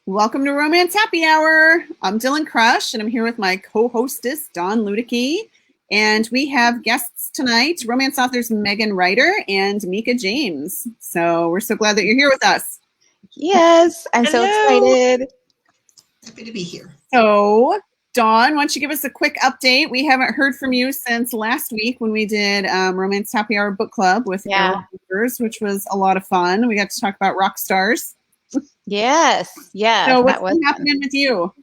Welcome to Romance Happy Hour. I'm Dylann Crush, and I'm here with my co-hostess, Dawn Luedecke. And we have guests tonight, romance authors Megan Ryder and Meka James. So we're so glad that you're here with us. Yes, I'm so excited. Happy to be here. So, Dawn, why don't you give us a quick update? We haven't heard from you since last week when we did Romance Happy Hour Book Club with Arrow Readers, which was a lot of fun. We got to talk about rock stars. Yes, yeah. So what's been happening with you?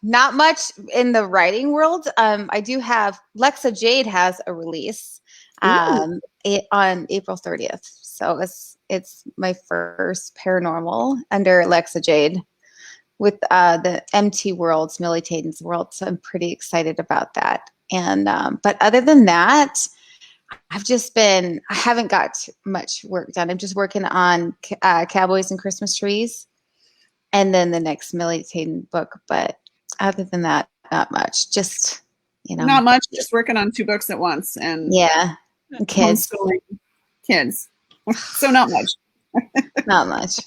Not much in the writing world. I do have Lexa Jade has a release on April 30th. So it's my first paranormal under Lexa Jade with the MT Worlds, Millie Taden's World. So I'm pretty excited about that. And but other than that, I haven't got much work done. I'm just working on Cowboys and Christmas Trees and then the next Millie Taden book. But other than that, not much. Just, Not much, just working on 2 books at once. And kids. Kids. So not much. Not much.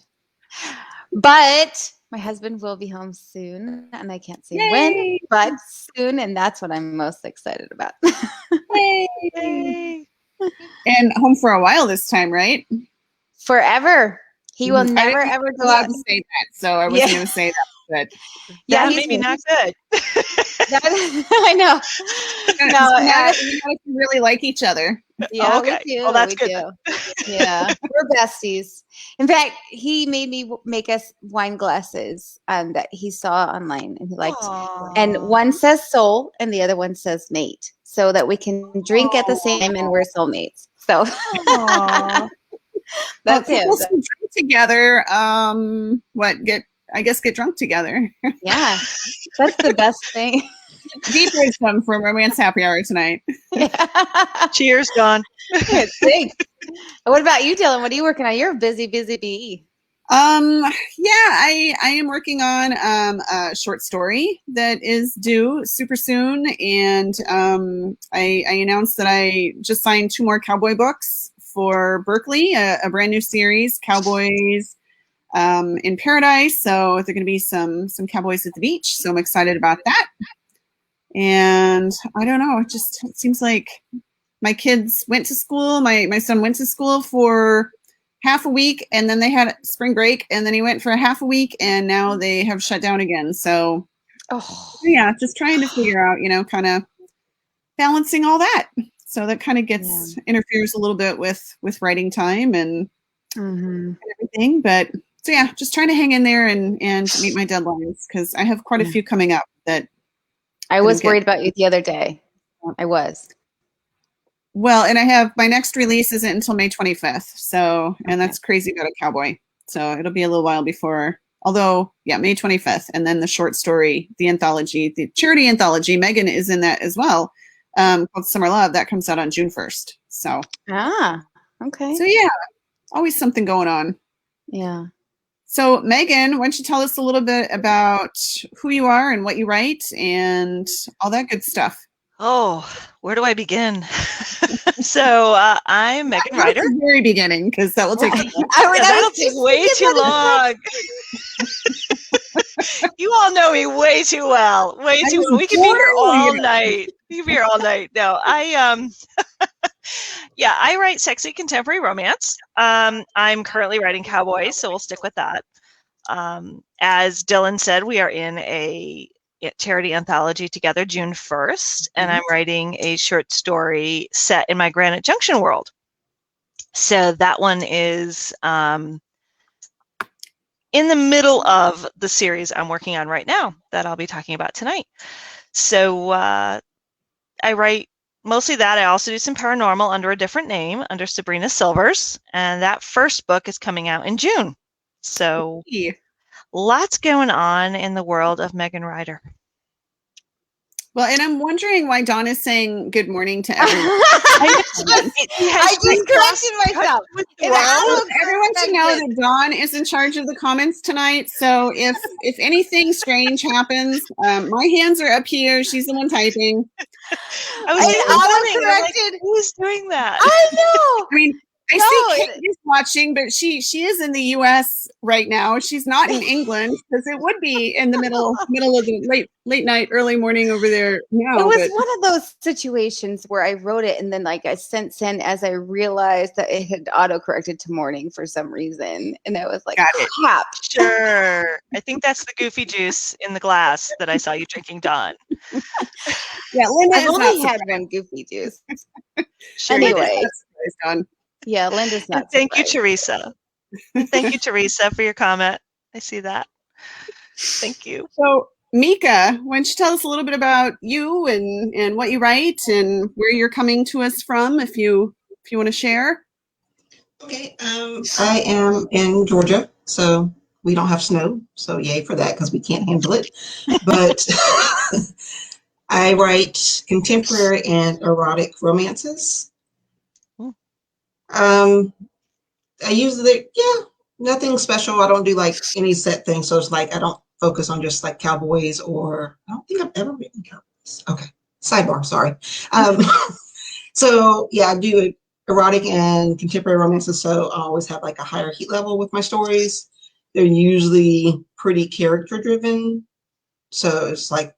But my husband will be home soon, and I can't say when, but soon, and that's what I'm most excited about. Yay. And home for a while this time, right? Forever. He will never ever go out and say that, so I wasn't going to say that. But maybe not good. I know. You really like each other. Yeah, okay. We do. Well, that's good. Yeah, we're besties. In fact, he made me make us wine glasses that he saw online and he liked. Aww. And one says soul and the other one says mate, so that we can drink at the same time and we're soulmates. So that's it. We'll drink together. Get drunk together. Yeah, that's the best thing. Deep wisdom from Romance Happy Hour tonight. Cheers, Dawn. Thanks. What about you, Dylann? What are you working on? You're a busy bee. I am working on a short story that is due super soon, and I announced that I just signed 2 more cowboy books for Berkeley, a brand new series, Cowboys in Paradise. So they're going to be some cowboys at the beach. So I'm excited about that. And I don't know, it seems like my kids went to school. My son went to school for half a week, and then they had spring break, and then he went for a half a week, and now they have shut down again. So just trying to figure out, kind of balancing all that. So that kind of interferes a little bit with writing time and everything. But so just trying to hang in there and meet my deadlines, because I have quite a few coming up that I was worried about you the other day. I was. Well, and I have my next release isn't until May 25th. So, and that's crazy about a cowboy. So it'll be a little while before, May 25th. And then the short story, the anthology, the charity anthology, Megan is in that as well, called Summer Love. That comes out on June 1st. So. Okay. So always something going on. Yeah. So Megan, why don't you tell us a little bit about who you are and what you write and all that good stuff? Oh, where do I begin? So I'm Megan Ryder. At the very beginning, because that will take. That'll take way too long. You all know me way too well. Way too well. We can be here all night. We can be here all night. No, I write sexy contemporary romance. I'm currently writing Cowboys, so we'll stick with that. As Dylann said, we are in a charity anthology together June 1st, and I'm writing a short story set in my Granite Junction world. So that one is in the middle of the series I'm working on right now that I'll be talking about tonight. So I write mostly that. I also do some paranormal under a different name, under Sabrina Silvers, and that first book is coming out in June. So lots going on in the world of Megan Ryder. Well, and I'm wondering why Dawn is saying good morning to everyone. I just corrected myself. Everyone should know that Dawn is in charge of the comments tonight. So if anything strange happens, my hands are up here. She's the one typing. I was wondering, like, who's doing that? I know. I mean, I see Kate is watching, but she is in the U.S. right now. She's not in England because it would be in the middle of the late night, early morning over there now. It was one of those situations where I wrote it and then like I sent send as I realized that it had auto-corrected to morning for some reason. And I was like, crap. Sure. I think that's the goofy juice in the glass that I saw you drinking, Dawn. Yeah, Linda I've only had one goofy juice. Sure. Anyway. Done. Yeah, Linda's not. And thank you, Teresa. Thank you, Teresa, for your comment. I see that. Thank you. So, Meka, why don't you tell us a little bit about you and what you write and where you're coming to us from, if you want to share? Okay, I am in Georgia, so we don't have snow, so yay for that because we can't handle it. But I write contemporary and erotic romances. I usually, nothing special. I don't do like any set thing. So it's like, I don't focus on just like cowboys, or I don't think I've ever written cowboys. Okay. Sidebar. Sorry. So yeah, I do erotic and contemporary romances. So I always have like a higher heat level with my stories. They're usually pretty character driven. So it's like,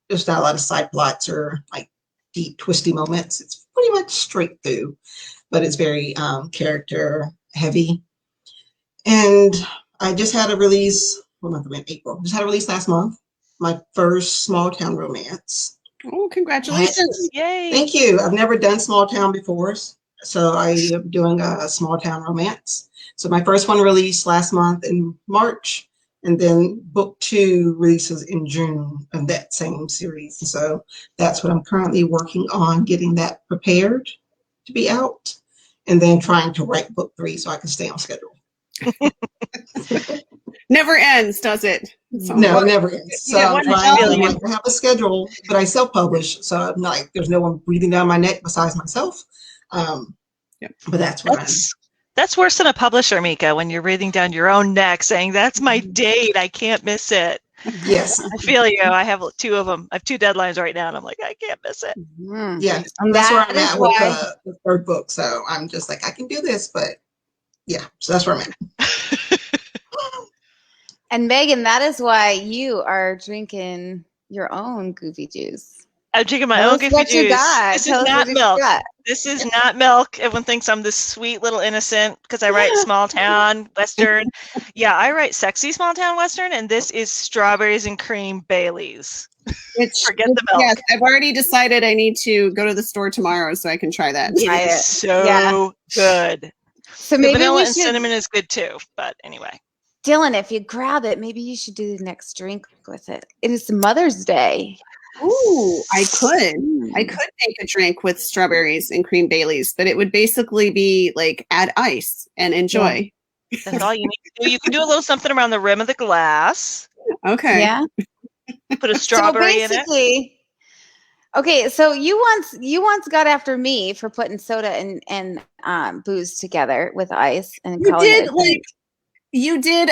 there's not a lot of side plots or like deep twisty moments. It's pretty much straight through, but it's very character heavy. And I just had a release, what month am I in? April. Just had a release last month, my first small town romance. Oh, congratulations. Yay. Thank you. I've never done small town before, so I am doing a small town romance. So my first one released last month in March, and then book 2 releases in June of that same series. So that's what I'm currently working on, getting that prepared to be out, and then trying to write book 3 so I can stay on schedule. Never ends, does it? No, it never ends. So Yeah, I'm trying to have a schedule, but I self-publish, so I'm like, there's no one breathing down my neck besides myself. But that's what that's worse than a publisher, Meka, when you're breathing down your own neck saying, that's my date, I can't miss it. Yes. I feel you. I have 2 of them. I have 2 deadlines right now, and I'm like, I can't miss it. Yes. And that's where I'm at with the third book. So I'm just like, I can do this, but yeah, so that's where I'm at. And Megan, that is why you are drinking your own goofy juice. I'm drinking my own goofy juice. This is not milk. This is not milk. Everyone thinks I'm this sweet little innocent because I write small town Western. Yeah, I write sexy small town Western, and this is strawberries and cream Baileys. Forget the milk. Yes, I've already decided I need to go to the store tomorrow so I can try that. It is so good. So maybe vanilla and cinnamon is good too, but anyway. Dylan, if you grab it, maybe you should do the next drink with it. It is Mother's Day. Ooh, I could make a drink with strawberries and cream Baileys, but it would basically be like add ice and enjoy. Yeah. That's all you need to do. You can do a little something around the rim of the glass. Okay. Yeah. Put a strawberry in it. Okay, so you once got after me for putting soda and booze together with ice and you did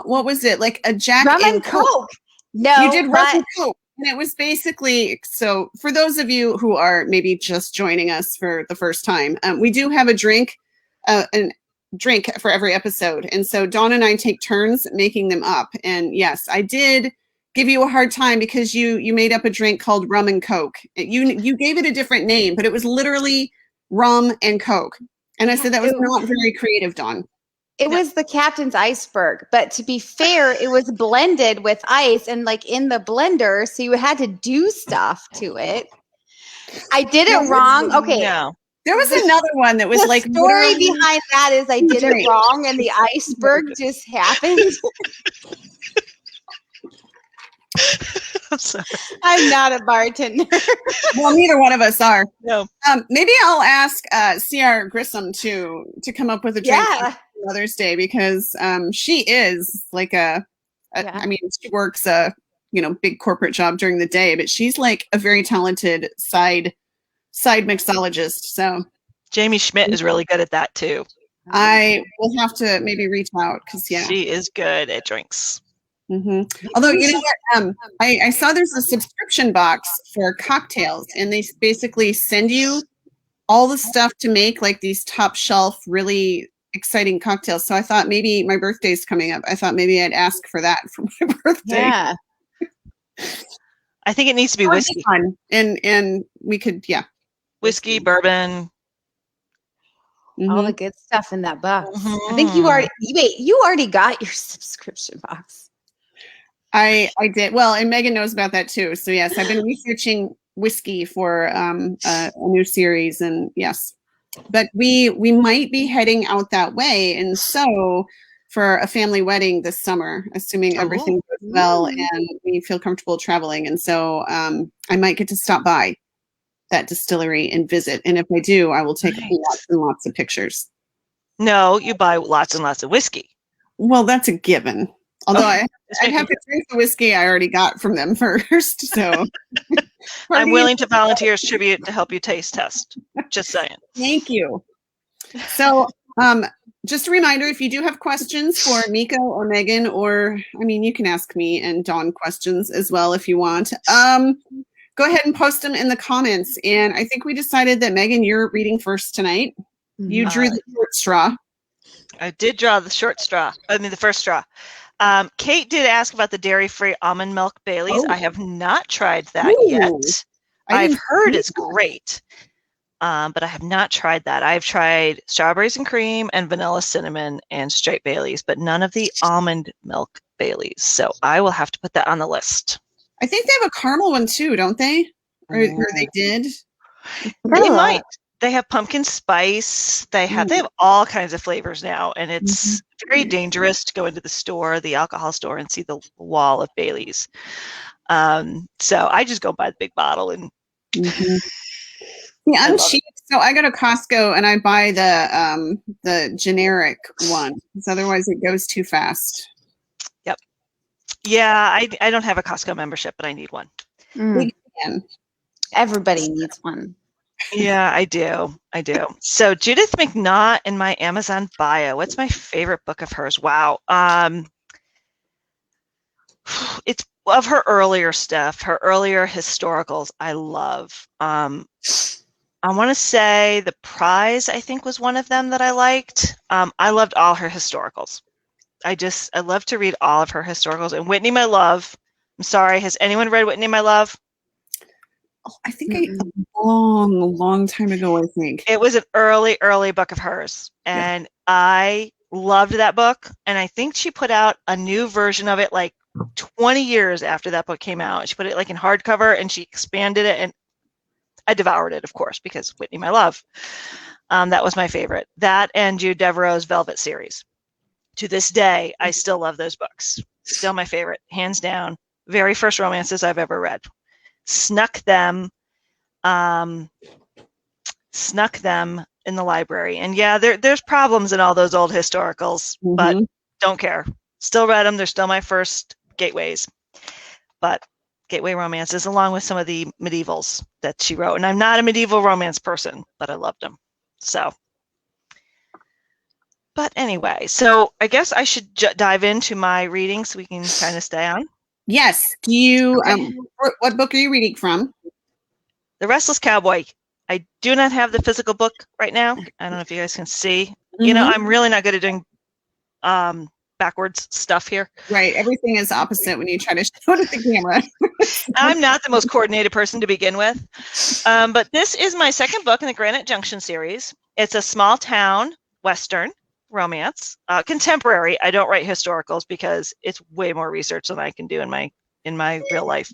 what was it, like a Jack rum and Coke? No, you did rum and Coke, and it was basically, so for those of you who are maybe just joining us for the first time, we do have a drink for every episode, and so Dawn and I take turns making them up. And yes, I did give you a hard time because you made up a drink called rum and Coke. You gave it a different name, but it was literally rum and Coke. And I said that was not very creative, Dawn. It was the Captain's Iceberg, but to be fair, it was blended with ice and like in the blender, so you had to do stuff to it. I did it wrong. Okay. No. There was another one that was the like story behind that is I did it wrong and the iceberg just happened. I'm sorry. I'm not a bartender. Well, neither one of us are. No. Maybe I'll ask C.R. Grissom to come up with a drink for Mother's Day, because she is like I mean, she works a big corporate job during the day, but she's like a very talented side mixologist. So Jamie Schmidt is really good at that too. I will have to maybe reach out because she is good at drinks. Mm-hmm. Although, you know what, I saw there's a subscription box for cocktails, and they basically send you all the stuff to make like these top shelf, really exciting cocktails. So I thought maybe my birthday's coming up. I thought maybe I'd ask for that for my birthday. Yeah. I think it needs to be whiskey. Fun. And we could, yeah. Whiskey, bourbon. All the good stuff in that box. I think you already got your subscription box. I did. Well, and Megan knows about that too. So yes, I've been researching whiskey for a new series, and yes, but we might be heading out that way, and so for a family wedding this summer, assuming everything goes well and we feel comfortable traveling, and so I might get to stop by that distillery and visit, and if I do, I will take lots and lots of pictures. No, you buy lots and lots of whiskey. Well, that's a given. Although I'd have to drink the whiskey I already got from them first. So I'm willing to volunteer as tribute to help you taste test. Just saying. Thank you. So just a reminder, if you do have questions for Meka or Megan, or I mean, you can ask me and Dawn questions as well if you want. Go ahead and post them in the comments. And I think we decided that Megan, you're reading first tonight. You drew the short straw. I did draw the short straw. I mean, the first straw. Kate did ask about the dairy-free almond milk Baileys. I have not tried that yet. I've heard it's great, but I have not tried that. I've tried strawberries and cream and vanilla cinnamon and straight Baileys, but none of the almond milk Baileys. So I will have to put that on the list. I think they have a caramel one too, don't they? Or they did? They might. They have pumpkin spice. They have all kinds of flavors now, and it's very dangerous to go into the store, the alcohol store, and see the wall of Baileys. So I just go buy the big bottle and. Yeah, I'm cheap, so I go to Costco and I buy the generic one because otherwise it goes too fast. Yep. Yeah, I don't have a Costco membership, but I need one. Everybody needs one. Yeah, I do. So Judith McNaught in my Amazon bio. What's my favorite book of hers? Wow. It's of her earlier stuff, her earlier historicals. I love. I want to say The Prize, I think, was one of them that I liked. I loved all her historicals. I love to read all of her historicals. And Whitney, My Love. I'm sorry. Has anyone read Whitney, My Love? Oh, I think a long time ago, I think. It was an early book of hers. And I loved that book. And I think she put out a new version of it like 20 years after that book came out. She put it like in hardcover and she expanded it. And I devoured it, of course, because Whitney, My Love. That was my favorite. That and Jude Devereaux's Velvet series. To this day, I still love those books. Still my favorite, hands down. Very first romances I've ever read. Snuck them in the library. And yeah, there's problems in all those old historicals, but don't care. Still read them. They're still my first gateways. But gateway romances, along with some of the medievals that she wrote. And I'm not a medieval romance person, but I loved them. So, but anyway, so I guess I should dive into my reading so we can kind of stay on. Yes. Do you? What book are you reading from? The Restless Cowboy. I do not have the physical book right now. I don't know if you guys can see. You know, I'm really not good at doing backwards stuff here. Right. Everything is opposite when you try to show it at the camera. I'm not the most coordinated person to begin with. But this is my second book in the Granite Junction series. It's a small town Western romance, contemporary. I don't write historicals because it's way more research than I can do in my real life.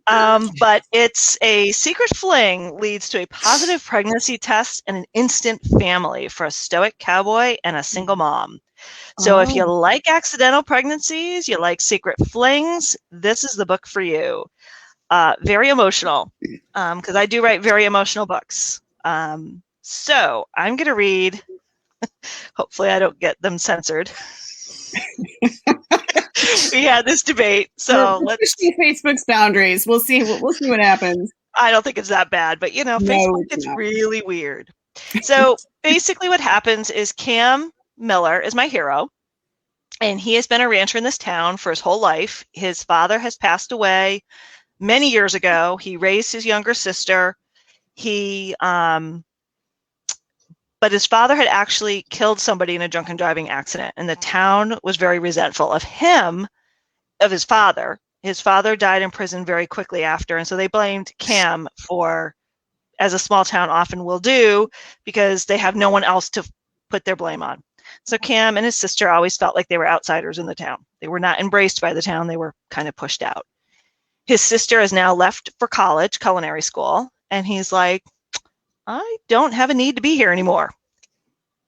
But it's a secret fling leads to a positive pregnancy test and an instant family for a stoic cowboy and a single mom. So if you like accidental pregnancies, you like secret flings, this is the book for you. Very emotional, because I do write very emotional books. So I'm going to read. Hopefully I don't get them censored. We had this debate, so let's see Facebook's boundaries. We'll see what happens. I don't think it's that bad, but you know, Facebook it's really weird. So basically what happens is Cam Miller is my hero, and he has been a rancher in this town for his whole life. His father has passed away many years ago. He raised his younger sister. He But his father had actually killed somebody in a drunken driving accident, and the town was very resentful of him, of his father. His father died in prison very quickly after, and so they blamed Cam for, as a small town often will do, because they have no one else to put their blame on. So Cam and his sister always felt like they were outsiders in the town. They were not embraced by the town. They were kind of pushed out. His sister has now left for college, culinary school, and he's like, I don't have a need to be here anymore.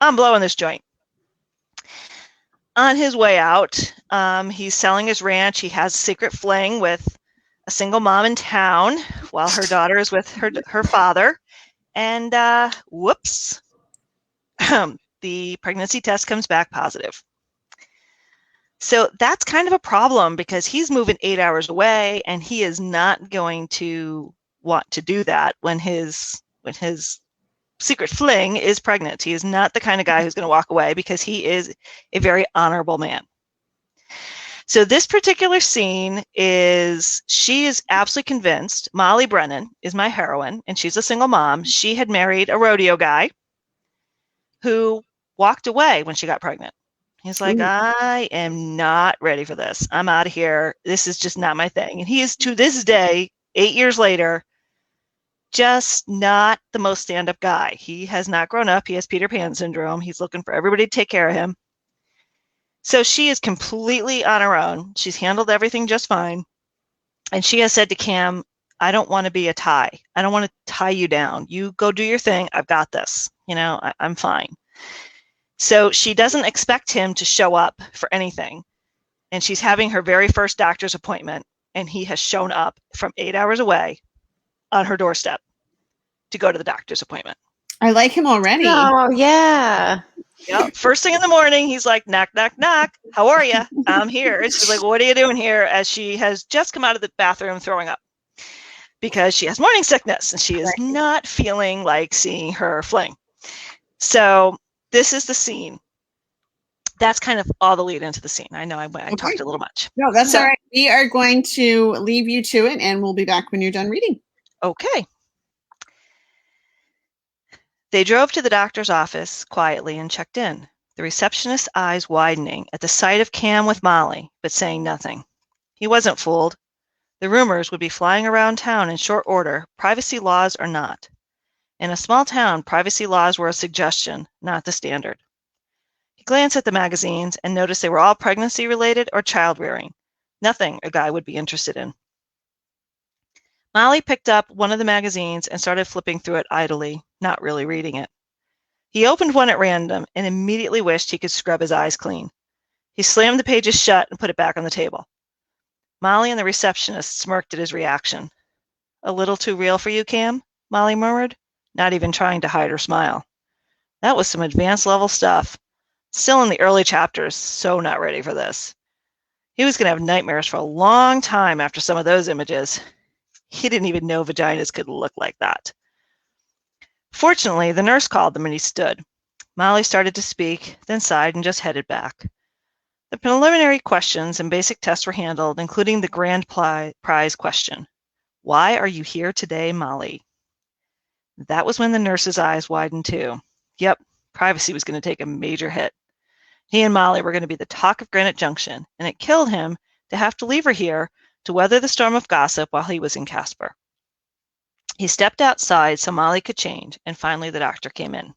I'm blowing this joint. On his way out, he's selling his ranch. He has a secret fling with a single mom in town while her daughter is with her father. And whoops, the pregnancy test comes back positive. So that's kind of a problem because he's moving 8 hours away, and he is not going to want to do that when his secret fling is pregnant. He is not the kind of guy who's going to walk away because he is a very honorable man. So this particular scene is, she is absolutely convinced, Molly Brennan is my heroine, and she's a single mom. She had married a rodeo guy who walked away when she got pregnant. He's like, I am not ready for this. I'm out of here. This is just not my thing. And he is, to this day, 8 years later, just not the most stand-up guy. He has not grown up. He has Peter Pan syndrome. He's looking for everybody to take care of him. So she is completely on her own. She's handled everything just fine. And she has said to Cam, I don't want to be a tie. I don't want to tie you down. You go do your thing. I've got this. You know, I'm fine. So she doesn't expect him to show up for anything. And she's having her very first doctor's appointment. And he has shown up from 8 hours away on her doorstep to go to the doctor's appointment. I like him already. Oh, yeah. Yep. First thing in the morning, he's like, knock, knock, knock. How are you? I'm here. And she's like, what are you doing here? As she has just come out of the bathroom throwing up because she has morning sickness and she is not feeling like seeing her fling. So this is the scene. That's kind of all the lead into the scene. I know I talked a little much. No, that's all right. We are going to leave you to it, and we'll be back when you're done reading. Okay. They drove to the doctor's office quietly and checked in, the receptionist's eyes widening at the sight of Cam with Molly, but saying nothing. He wasn't fooled. The rumors would be flying around town in short order, privacy laws or not. In a small town, privacy laws were a suggestion, not the standard. He glanced at the magazines and noticed they were all pregnancy-related or child-rearing. Nothing a guy would be interested in. Molly picked up one of the magazines and started flipping through it idly, not really reading it. He opened one at random and immediately wished he could scrub his eyes clean. He slammed the pages shut and put it back on the table. Molly and the receptionist smirked at his reaction. A little too real for you, Cam? Molly murmured, not even trying to hide her smile. That was some advanced level stuff. Still in the early chapters, so not ready for this. He was going to have nightmares for a long time after some of those images. He didn't even know vaginas could look like that. Fortunately, the nurse called them and he stood. Molly started to speak, then sighed and just headed back. The preliminary questions and basic tests were handled, including the grand prize question. Why are you here today, Molly? That was when the nurse's eyes widened too. Yep, privacy was going to take a major hit. He and Molly were going to be the talk of Granite Junction, and it killed him to have to leave her here to weather the storm of gossip while he was in Casper. He stepped outside so Molly could change, and finally the doctor came in.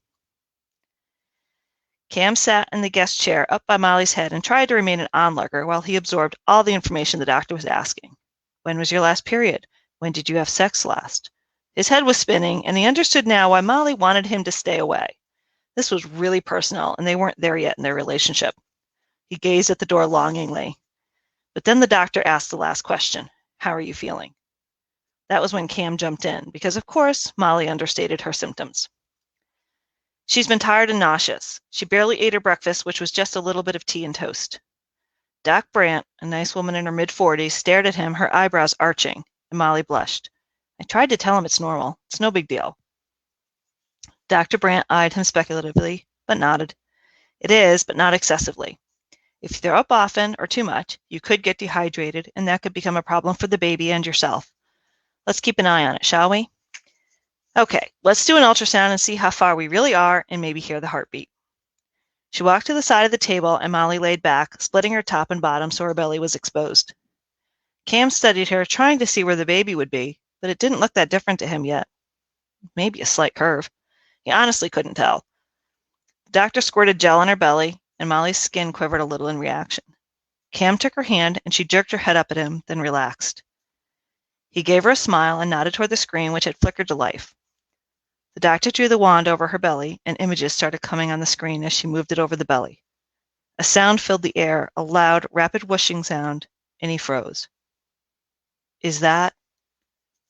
Cam sat in the guest chair up by Molly's head and tried to remain an onlooker while he absorbed all the information the doctor was asking. When was your last period? When did you have sex last? His head was spinning, and he understood now why Molly wanted him to stay away. This was really personal, and they weren't there yet in their relationship. He gazed at the door longingly. But then the doctor asked the last question. How are you feeling? That was when Cam jumped in, because of course, Molly understated her symptoms. She's been tired and nauseous. She barely ate her breakfast, which was just a little bit of tea and toast. Doc Brandt, a nice woman in her mid-40s, stared at him, her eyebrows arching, and Molly blushed. I tried to tell him it's normal. It's no big deal. Dr. Brandt eyed him speculatively, but nodded. It is, but not excessively. If you throw up often or too much, you could get dehydrated, and that could become a problem for the baby and yourself. Let's keep an eye on it, shall we? Okay, let's do an ultrasound and see how far we really are and maybe hear the heartbeat. She walked to the side of the table and Molly laid back, splitting her top and bottom so her belly was exposed. Cam studied her, trying to see where the baby would be, but it didn't look that different to him yet. Maybe a slight curve. He honestly couldn't tell. The doctor squirted gel on her belly, and Molly's skin quivered a little in reaction. Cam took her hand, and she jerked her head up at him, then relaxed. He gave her a smile and nodded toward the screen, which had flickered to life. The doctor drew the wand over her belly, and images started coming on the screen as she moved it over the belly. A sound filled the air, a loud, rapid whooshing sound, and he froze. Is that?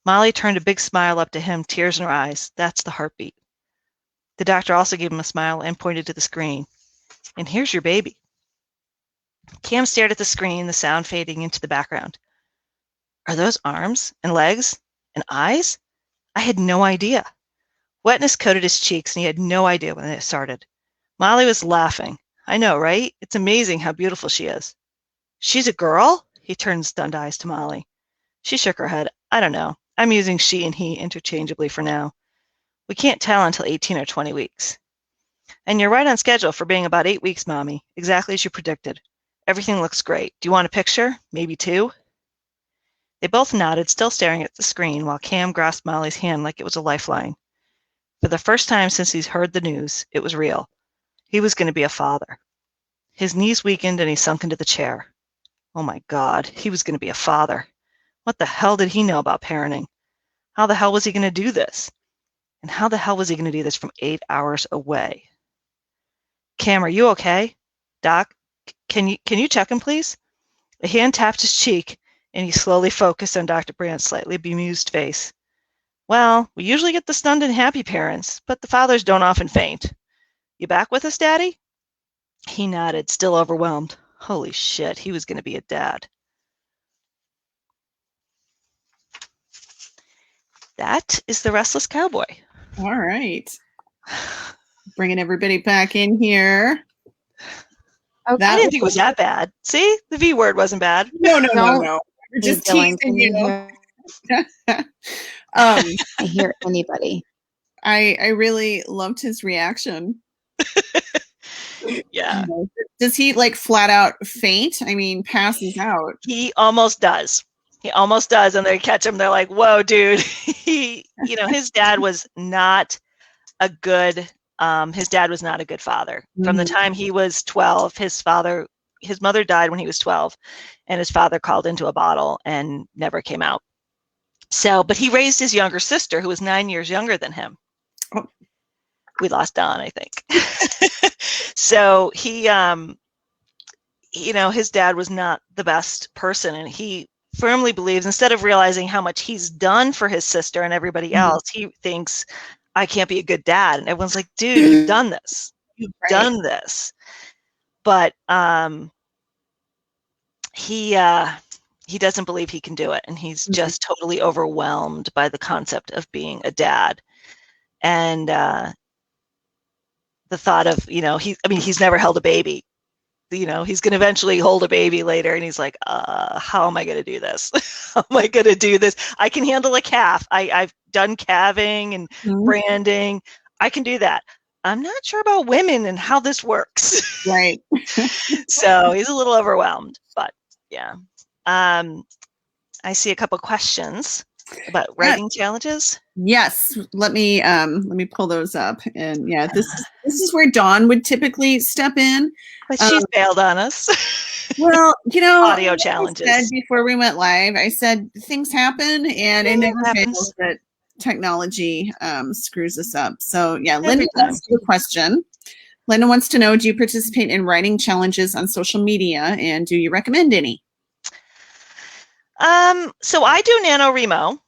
Molly turned a big smile up to him, tears in her eyes. That's the heartbeat. The doctor also gave him a smile and pointed to the screen. And here's your baby. Cam stared at the screen, the sound fading into the background. Are those arms and legs and eyes? I had no idea. Wetness coated his cheeks, and he had no idea when it started. Molly was laughing. I know, right? It's amazing how beautiful she is. She's a girl? He turned stunned eyes to Molly. She shook her head. I don't know. I'm using she and he interchangeably for now. We can't tell until 18 or 20 weeks. And you're right on schedule for being about 8 weeks, Mommy, exactly as you predicted. Everything looks great. Do you want a picture? Maybe 2? They both nodded, still staring at the screen, while Cam grasped Molly's hand like it was a lifeline. For the first time since he's heard the news, it was real. He was going to be a father. His knees weakened and he sunk into the chair. Oh my God, he was going to be a father. What the hell did he know about parenting? How the hell was he going to do this? And how the hell was he going to do this from 8 hours away? Cam, are you okay? Doc, can you check him, please? A hand tapped his cheek, and he slowly focused on Dr. Brandt's slightly bemused face. Well, we usually get the stunned and happy parents, but the fathers don't often faint. You back with us, Daddy? He nodded, still overwhelmed. Holy shit, he was going to be a dad. That is The Restless Cowboy. All right. Bringing everybody back in here. Okay. I didn't think it was that bad. See? The V word wasn't bad. No. We're just Dylan, teasing you. I hear anybody. I really loved his reaction. Yeah. Does he like flat out faint? I mean, passes out. He almost does. And they catch him. They're like, whoa, dude. His dad was not a good father. From the time he was 12, his mother died when he was 12, and his father called into a bottle and never came out. So, but he raised his younger sister, who was 9 years younger than him. Oh. We lost Don, I think. So he, his dad was not the best person, and he firmly believes, instead of realizing how much he's done for his sister and everybody else, he thinks, I can't be a good dad. And everyone's like, dude, you've done this. You've done this. But he doesn't believe he can do it. And he's just totally overwhelmed by the concept of being a dad. And the thought of, he's never held a baby. He's going to eventually hold a baby later, and he's like, how am I going to do this? How am I going to do this? I can handle a calf. I've done calving and branding. I can do that. I'm not sure about women and how this works. Right. So he's a little overwhelmed, but yeah. I see a couple questions about writing challenges. Yes. Let me pull those up. And yeah, this is where Dawn would typically step in. But she's bailed on us. Well, audio challenges. I said before we went live, I said things happen, and it never fails that technology screws us up. So yeah, Linda asked the question. Linda wants to know, do you participate in writing challenges on social media, and do you recommend any? So I do NaNoWriMo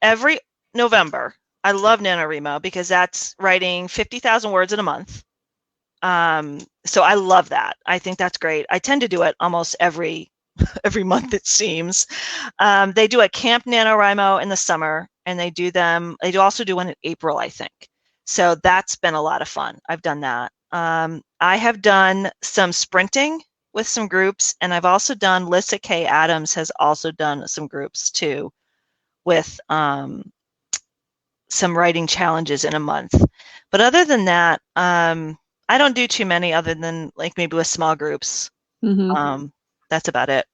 every November. I love NaNoWriMo because that's writing 50,000 words in a month. So I love that. I think that's great. I tend to do it almost every month, it seems. They do a Camp NaNoWriMo in the summer, and they also do one in April, I think. So that's been a lot of fun. I've done that. I have done some sprinting with some groups, and I've also done, Luedecke Adams has also done some groups too with some writing challenges in a month. But other than that, I don't do too many other than like maybe with small groups. That's about it.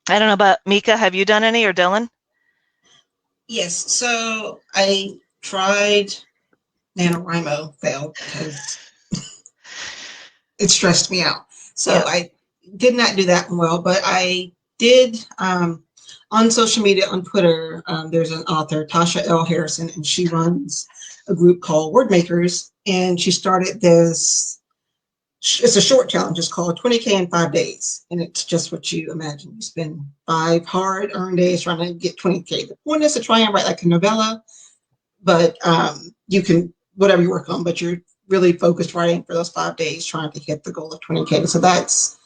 I don't know about Meka. Have you done any, or Dylan? Yes, so I tried NaNoWriMo, failed because it stressed me out. So Yeah. I did not do that well, but I did on social media, on Twitter, there's an author, Tasha L. Harrison, and she runs a group called Word Makers, and she started this, it's a short challenge, it's called 20K in 5 days, and it's just what you imagine. You spend 5 hard-earned days trying to get 20K. The point is to try and write like a novella, but you can, whatever you work on, but you're really focused writing for those 5 days trying to hit the goal of 20K. So that's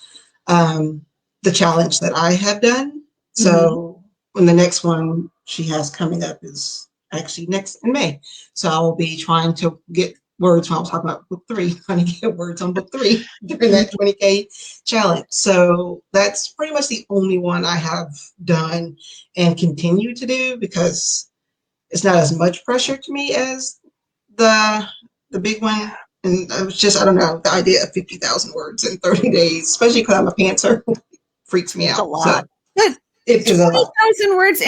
the challenge that I have done. So when the next one she has coming up is actually next in May. So I will be trying to get words when I was talking about book 3, trying to get words on book 3 during that 20K challenge. So that's pretty much the only one I have done and continue to do, because it's not as much pressure to me as the big one. And I was just, I don't know, the idea of 50,000 words in 30 days, especially because I'm a pantser, freaks me out. It's a lot. So it is a lot. 20,000 words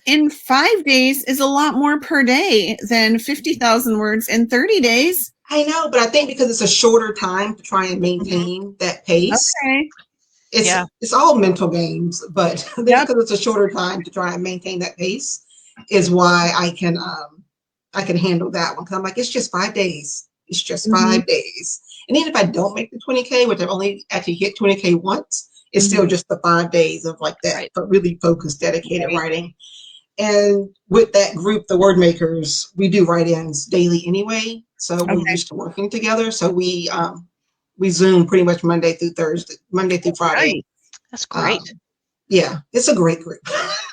in 5 days is a lot more per day than 50,000 words in 30 days. I know, but I think because it's a shorter time to try and maintain that pace. Okay. It's all mental games, but because it's a shorter time to try and maintain that pace is why I can handle that one. Because I'm like, it's just 5 days. It's just 5 days. And even if I don't make the 20K, which I've only actually hit 20K once, it's still just the 5 days of like that, but really focused, dedicated writing. And with that group, the Word Makers, we do write-ins daily anyway. So we're used to working together. So we Zoom pretty much Monday through Friday. Right. That's great. Yeah, it's a great group.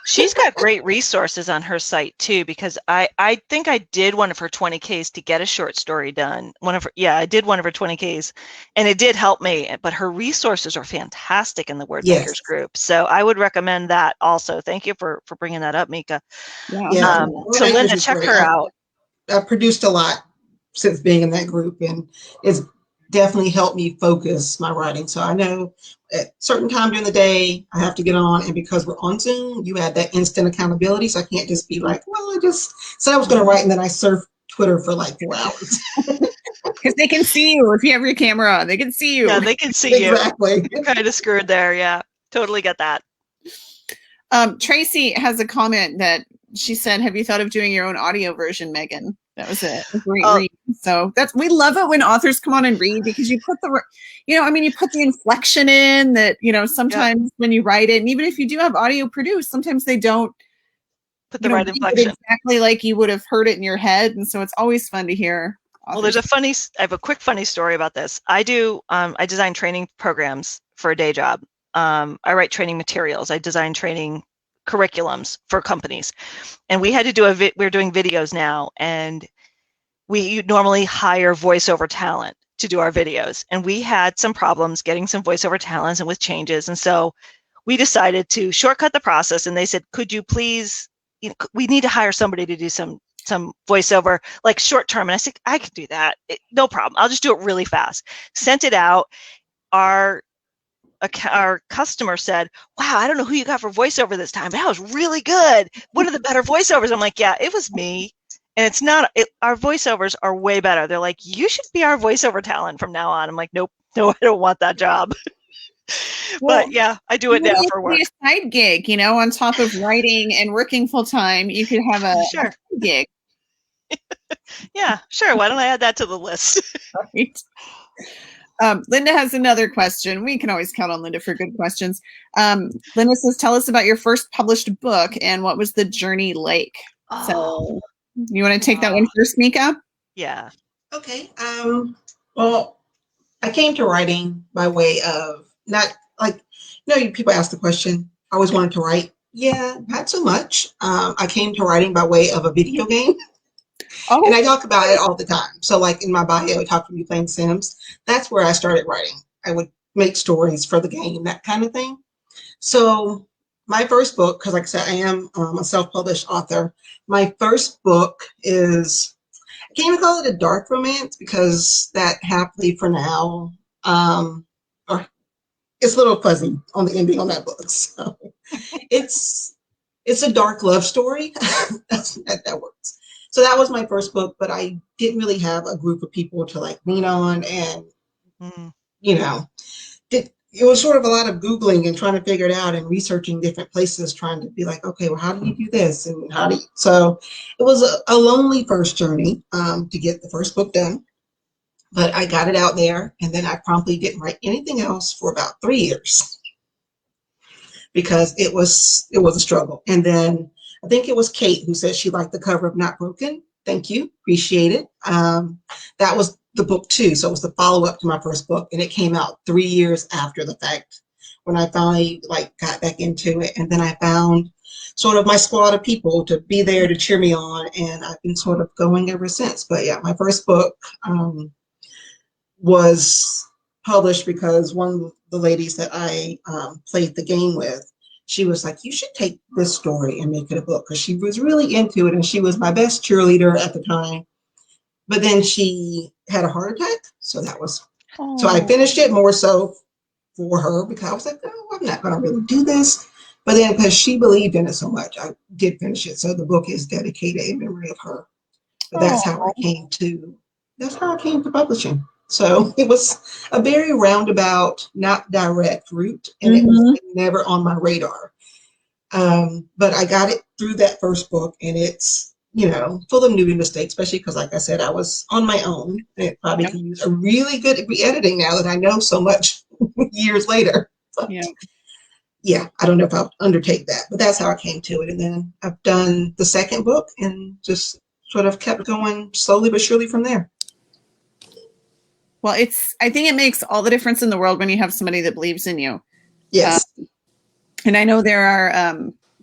She's got great resources on her site too, because I think I did one of her 20Ks to get a short story done. I did one of her 20Ks, and it did help me. But her resources are fantastic in the Word Makers group, so I would recommend that also. Thank you for bringing that up, Meka. Yeah. So Linda, check her out. I've produced a lot since being in that group, and it's definitely helped me focus my writing. So I know at certain time during the day I have to get on, and because we're on Zoom, you have that instant accountability. So I can't just be like, well, I just said I was going to write and then I surf Twitter for like 4 hours. Because they can see you if you have your camera on. They can see you. Yeah, they can see you. Exactly. You're kind of screwed there. Yeah, totally get that. Tracy has a comment that she said, "Have you thought of doing your own audio version, Megan?" That was a great read. So we love it when authors come on and read, because you put you put the inflection in that, sometimes when you write it, and even if you do have audio produced, sometimes they don't put the right inflection exactly like you would have heard it in your head. And so it's always fun to hear. Well, I have a quick funny story about this. I design training programs for a day job. I write training materials. I design training curriculums for companies, and we had to do we're doing videos now, and we normally hire voiceover talent to do our videos, and we had some problems getting some voiceover talents and with changes, and so we decided to shortcut the process, and they said, could you please, we need to hire somebody to do some voiceover, like short term. And I said, I can do that, no problem, I'll just do it really fast. Sent it out. Our customer said, wow, I don't know who you got for voiceover this time, but that was really good. One of the better voiceovers. I'm like, yeah, it was me. And it's not, our voiceovers are way better. They're like, you should be our voiceover talent from now on. I'm like, nope, no, I don't want that job. But yeah, I do it now for work. A side gig, on top of writing and working full time, you could have a side gig. Yeah, sure. Why don't I add that to the list? Right. Linda has another question. We can always count on Linda for good questions. Linda says, tell us about your first published book and what was the journey like? So you want to take that one first, Meka? Yeah. Okay. Well, I came to writing by way of not like, people ask the question, I always wanted to write. Yeah, not so much. I came to writing by way of a video game. Oh. And I talk about it all the time. So like in my bio, I talk to me playing Sims. That's where I started writing. I would make stories for the game, that kind of thing. So my first book, because like I said, I am a self-published author. My first book is, I can't even call it a dark romance because that happily for now, or it's a little fuzzy on the ending on that book. So it's a dark love story. that works. So that was my first book, but I didn't really have a group of people to like lean on, and you know, it was sort of a lot of Googling and trying to figure it out and researching different places, trying to be like, okay, well, how do you do this? And how do you, so it was a lonely first journey to get the first book done, but I got it out there, and then I promptly didn't write anything else for about 3 years because it was a struggle. And then I think it was Kate who said she liked the cover of Not Broken. Thank you, appreciate it. That was the book 2, so it was the follow-up to my first book, and it came out 3 years after the fact when I finally like got back into it. And then I found sort of my squad of people to be there to cheer me on, and I've been sort of going ever since. But yeah, my first book was published because one of the ladies that I played the game with, she was like, you should take this story and make it a book, because she was really into it, and she was my best cheerleader at the time. But then she had a heart attack, so that was, so I finished it more so for her because I was like, oh, I'm not going to really do this. But then because she believed in it so much, I did finish it. So the book is dedicated in memory of her. But that's how I came to publishing. So it was a very roundabout, not direct route, and it was like never on my radar. But I got it through that first book, and it's, you know, full of new mistakes, especially because, like I said, I was on my own. And it probably could use a really good re-editing now that I know so much years later. But, yeah, I don't know if I'll undertake that, but that's how I came to it. And then I've done the second book and just sort of kept going slowly but surely from there. Well, I think it makes all the difference in the world when you have somebody that believes in you. Yes. And I know there are,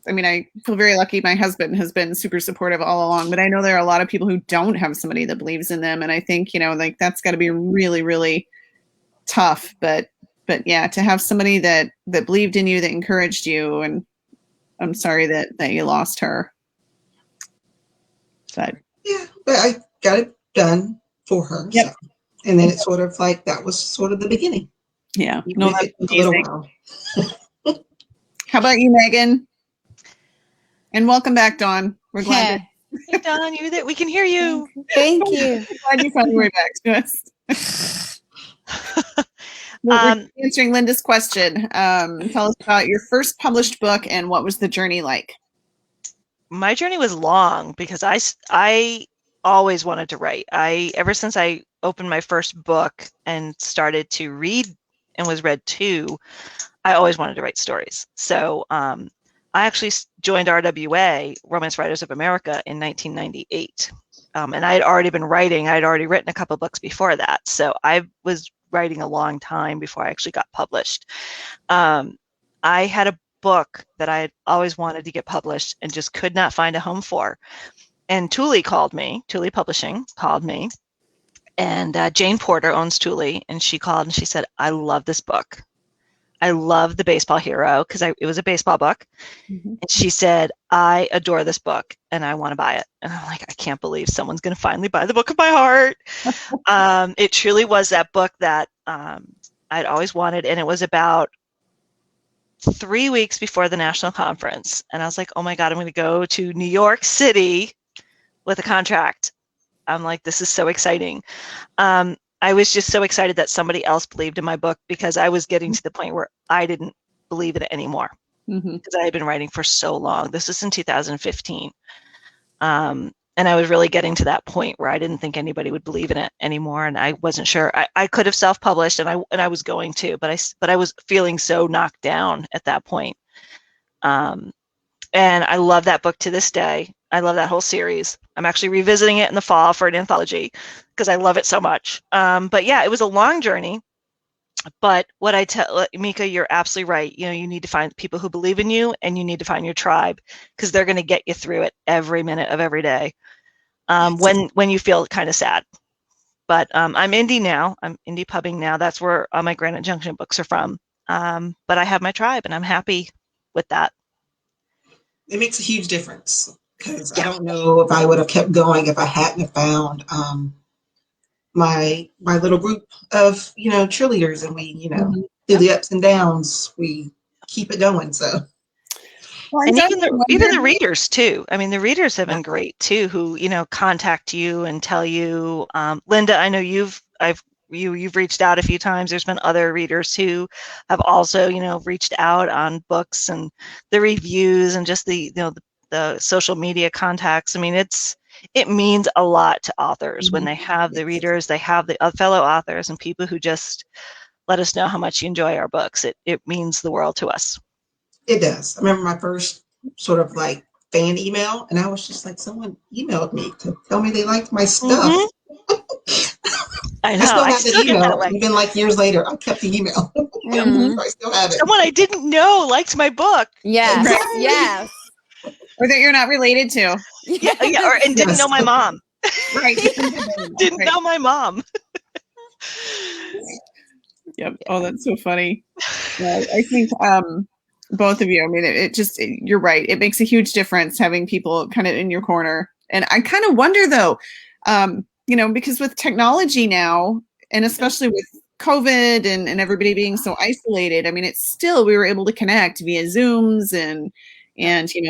I mean, I feel very lucky. My husband has been super supportive all along, but I know there are a lot of people who don't have somebody that believes in them. And I think, you know, like that's got to be really, really tough. But yeah, to have somebody that believed in you, that encouraged you. And I'm sorry that you lost her. But yeah, but I got it done for her. Yep. So. And then it's sort of like, that was sort of the beginning. Yeah. No, that's a little while. How about you, Megan? And welcome back, Dawn. We're glad. Hey, Dawn, you there? We can hear you. Thank you. Glad you found your way back to us. We're answering Linda's question. Tell us about your first published book and what was the journey like? My journey was long because I always wanted to write. Ever since I opened my first book and started to read and was read to, I always wanted to write stories. So I actually joined RWA, Romance Writers of America, in 1998. And I had already been writing. I had already written a couple books before that. So I was writing a long time before I actually got published. I had a book that I had always wanted to get published and just could not find a home for. And Thule Publishing called me. And Jane Porter owns Thule, and she called and she said, I love this book. I love the baseball hero, because it was a baseball book. And she said, I adore this book and I want to buy it. And I'm like, I can't believe someone's going to finally buy the book of my heart. It truly was that book that I'd always wanted. And it was about 3 weeks before the national conference. And I was like, oh my God, I'm going to go to New York City with a contract. I'm like, this is so exciting. I was just so excited that somebody else believed in my book, because I was getting to the point where I didn't believe in it anymore, because I had been writing for so long. This was in 2015. And I was really getting to that point where I didn't think anybody would believe in it anymore. And I wasn't sure. I could have self-published, and I was going to, but I was feeling so knocked down at that point. And I love that book to this day. I love that whole series. I'm actually revisiting it in the fall for an anthology because I love it so much. But yeah, it was a long journey. But what I tell Meka, you're absolutely right. You know, you need to find people who believe in you, and you need to find your tribe, because they're going to get you through it every minute of every day. When you feel kind of sad. But I'm indie now. I'm indie pubbing now. That's where all my Granite Junction books are from. But I have my tribe, and I'm happy with that. it makes a huge difference because I don't know if I would have kept going if I hadn't have found my little group of cheerleaders, and we through the ups and downs we keep it going. So. Well, And even the readers too. I mean, the readers have been great too, who contact you and tell you. Linda, I know you've reached out a few times. There's been other readers who have also reached out on books and the reviews and just the the social media contacts. I mean, it means a lot to authors when they have the readers, they have the fellow authors and people who just let us know how much you enjoy our books. It means the world to us. It does. I remember my first sort of like fan email, and I was just like, someone emailed me to tell me they liked my stuff. I know. I still have the email. That Even like years later, I kept the email. I still have it. Someone I didn't know liked my book. Yes, Exactly. yes. Or that you're not related to. And didn't know my mom. Right. Didn't know my mom. Yep. Oh, that's so funny. Yeah, I think both of you, I mean, you're right. It makes a huge difference having people kind of in your corner. And I kind of wonder though, because with technology now, and especially with COVID and everybody being so isolated, I mean, it's still, we were able to connect via Zooms and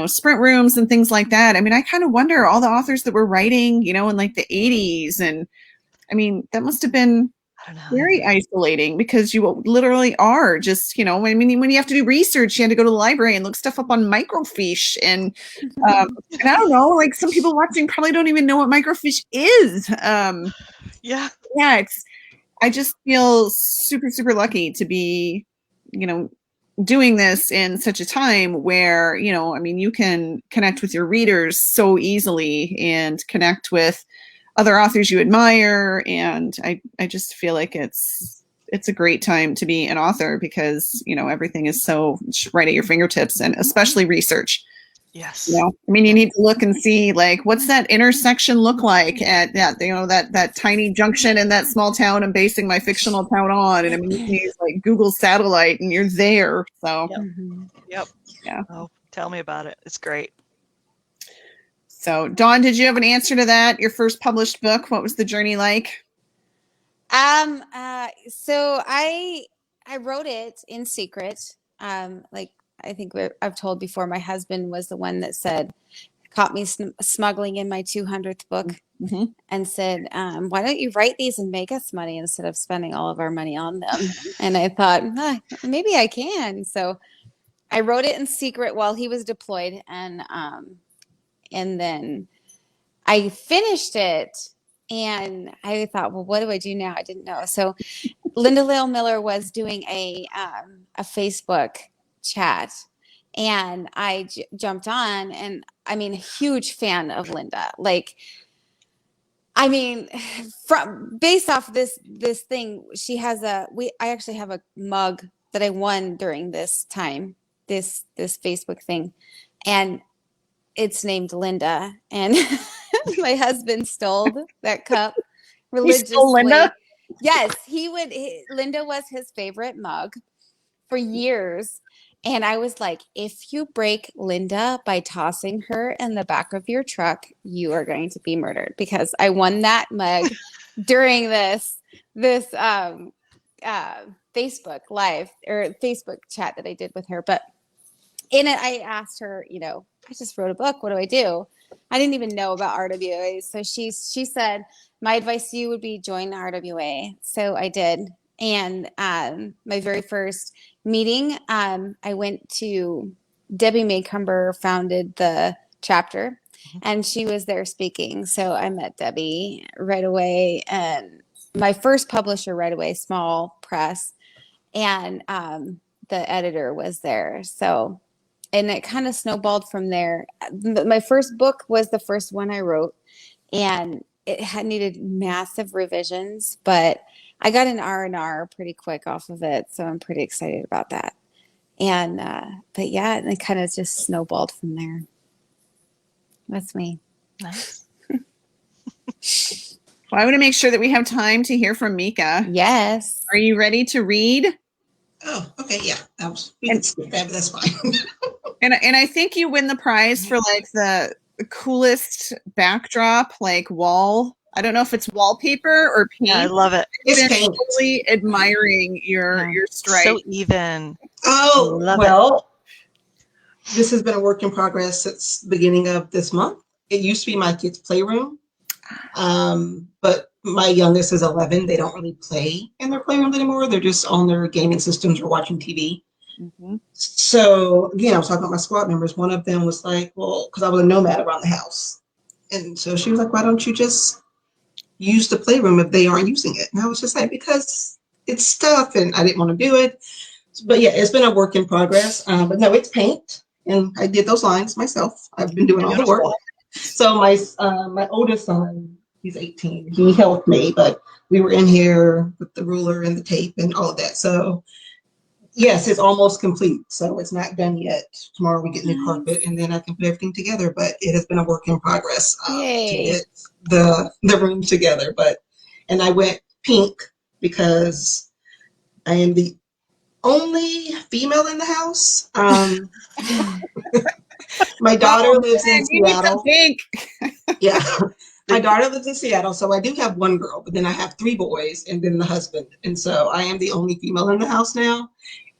sprint rooms and things like that. I mean, I kind of wonder all the authors that were writing, in like the 80s. And I mean, that must have been very isolating because you literally are just, when you have to do research, you had to go to the library and look stuff up on microfiche. And I don't know, like some people watching probably don't even know what microfiche is. I just feel super, super lucky to be, doing this in such a time where, you can connect with your readers so easily and connect with other authors you admire. And I just feel like it's a great time to be an author because, everything is so right at your fingertips, and especially research. Yes. You need to look and see like, what's that intersection look like at that tiny junction in that small town I'm basing my fictional town on. And I mean, you can use like Google satellite and you're there. So, Yep. Yeah. Oh, tell me about it. It's great. So, Dawn, did you have an answer to that? Your first published book, what was the journey like? So I wrote it in secret. Like I think I've told before, my husband was the one that caught me smuggling in my 200th book and said, why don't you write these and make us money instead of spending all of our money on them? And I thought, maybe I can. So I wrote it in secret while he was deployed. And then I finished it and I thought, well, what do I do now? I didn't know. So Linda Lale Miller was doing a Facebook chat and I jumped on, and I mean, a huge fan of Linda. Like, I mean, based off this thing, she has I actually have a mug that I won during this time, this Facebook thing. And it's named Linda, and my husband stole that cup religiously. He stole Linda? Yes, Linda was his favorite mug for years. And I was like, if you break Linda by tossing her in the back of your truck, you are going to be murdered, because I won that mug during this Facebook live or Facebook chat that I did with her. But in it, I asked her, I just wrote a book. What do I do? I didn't even know about RWA. So she said, my advice to you would be join the RWA. So I did. And my very first meeting, I went to Debbie Maycumber founded the chapter, and she was there speaking. So I met Debbie right away, and my first publisher right away, Small Press, and the editor was there. So, and it kind of snowballed from there. My first book was the first one I wrote, and it had needed massive revisions, but I got an R&R pretty quick off of it, so I'm pretty excited about that. And but yeah, it kind of just snowballed from there. That's me. Nice. Well, I want to make sure that we have time to hear from Meka. Yes. Are you ready to read? Oh, okay, yeah. We can skip that, but that's fine. And I think you win the prize for like the coolest backdrop, like wall. I don't know if it's wallpaper or paint. Yeah, I love it. It's I've been paint. really admiring your stripe. So even. Oh, Love well, this has been a work in progress since the beginning of this month. It used to be my kids' playroom, but my youngest is 11. They don't really play in their playrooms anymore. They're just on their gaming systems or watching TV. Mm-hmm. So again, I was talking about my squad members. One of them was like, well, because I was a nomad around the house. And so she was like, why don't you just use the playroom if they aren't using it? And I was just like, because it's stuff and I didn't want to do it. But yeah, it's been a work in progress. But no, it's paint. And I did those lines myself. I've been doing all the work. So my oldest son, he's 18. He helped me, but we were in here with the ruler and the tape and all of that. So yes, it's almost complete. So it's not done yet. Tomorrow we get new carpet and then I can put everything together. But it has been a work in progress to get the room together. And I went pink because I am the only female in the house. My daughter lives in Seattle. Yeah. My daughter lives in Seattle, so I do have one girl, but then I have 3 boys and then the husband. And so I am the only female in the house now.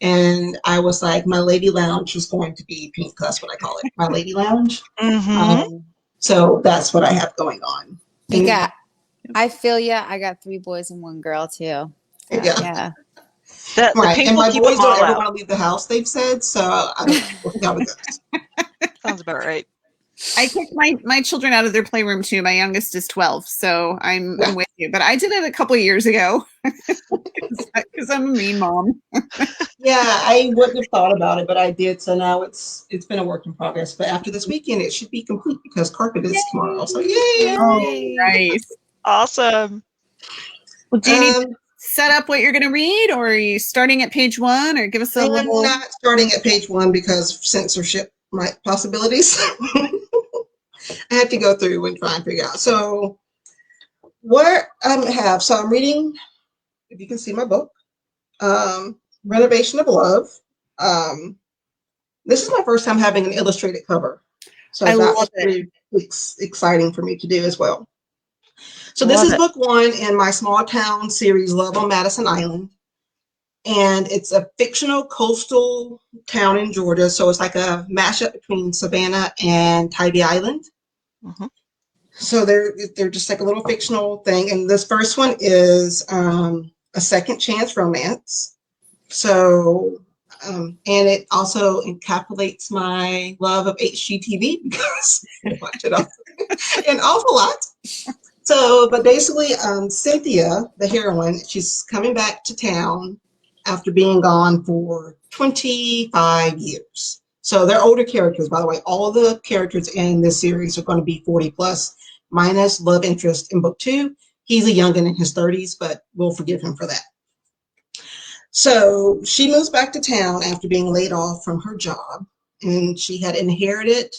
And I was like, my lady lounge was going to be pink. That's what I call it, my lady lounge. Mm-hmm. So that's what I have going on. I feel ya. I got 3 boys and 1 girl too. So, yeah. Right. And my keep boys them all don't ever out. want to leave the house, they've said. So I don't know. We'll see how it goes. Sounds about right. I kicked my children out of their playroom too. My youngest is 12, so I'm with you. But I did it a couple of years ago because I'm a mean mom. Yeah, I wouldn't have thought about it, but I did. So now it's been a work in progress. But after this weekend, it should be complete because carpet is tomorrow. So yay! Oh, nice, awesome. Well, do you need to set up what you're going to read, or are you starting at page 1, or give us a little? I'm not starting at page 1 because censorship possibilities. I have to go through and try and figure out. So what I have, so I'm reading, if you can see my book, Renovation of Love. This is my first time having an illustrated cover. So that was pretty exciting for me to do as well. So this is book 1 in my small town series, Love on Madison Island. And it's a fictional coastal town in Georgia. So it's like a mashup between Savannah and Tybee Island. Mm-hmm. So they're just like a little fictional thing. And this first one is a second chance romance. So, and it also encapsulates my love of HGTV because I watch it an awful lot. So, but basically, Cynthia, the heroine, she's coming back to town after being gone for 25 years. So they're older characters, by the way. All the characters in this series are going to be 40 plus, minus love interest in book 2. He's a youngin' in his 30s, but we'll forgive him for that. So she moves back to town after being laid off from her job, and she had inherited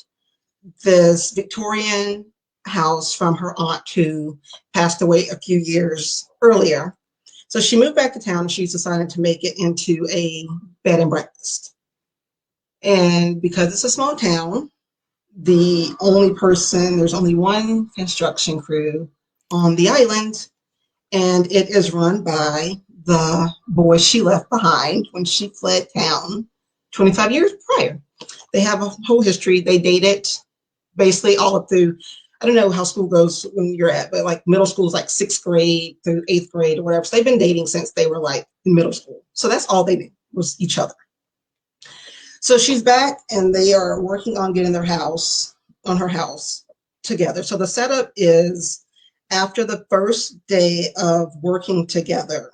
this Victorian house from her aunt who passed away a few years earlier. So she moved back to town and she's decided to make it into a bed and breakfast. And because it's a small town, there's only one construction crew on the island, and it is run by the boy she left behind when she fled town 25 years prior. They have a whole history. They dated basically all up through, I don't know how school goes when you're at, but like middle school is like 6th grade through 8th grade or whatever. So they've been dating since they were like in middle school. So that's all they did was each other. So she's back and they are working on getting her house together. So the setup is after the first day of working together,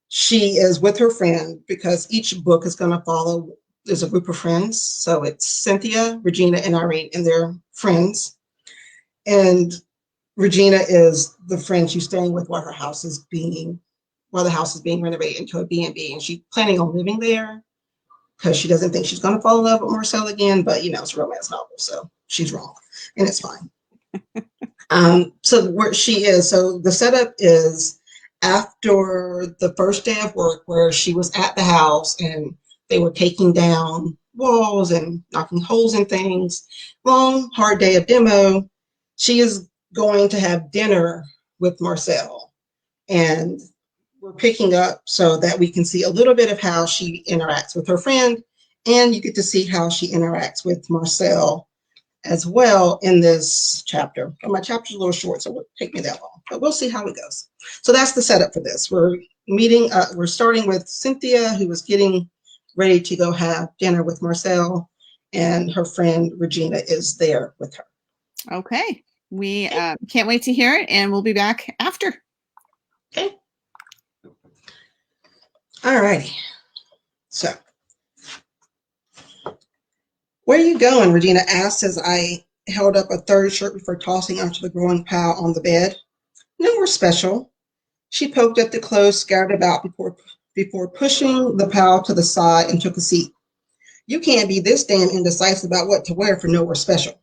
she is with her friend because each book is going to follow, there's a group of friends. So it's Cynthia, Regina, and Irene, and they're friends. And Regina is the friend she's staying with while the house is being renovated into a B&B. And she's planning on living there because she doesn't think she's going to fall in love with Marcel again. But, it's a romance novel, so she's wrong. And it's fine. So where she is, so the setup is after the first day of work where she was at the house and They were taking down walls and knocking holes in things. Long, hard day of demo. She is going to have dinner with Marcel, and we're picking up so that we can see a little bit of how she interacts with her friend, and you get to see how she interacts with Marcel as well in this chapter. But my chapter's a little short, so it won't take me that long, but we'll see how it goes. So that's the setup for this. We're starting with Cynthia, who is getting ready to go have dinner with Marcel, and her friend Regina is there with her. Okay. We can't wait to hear it, and we'll be back after. Okay. All righty. So, where are you going? Regina asked as I held up a third shirt before tossing onto the growing pile on the bed. Nowhere special. She poked at the clothes scattered about before pushing the pile to the side and took a seat. You can't be this damn indecisive about what to wear for nowhere special.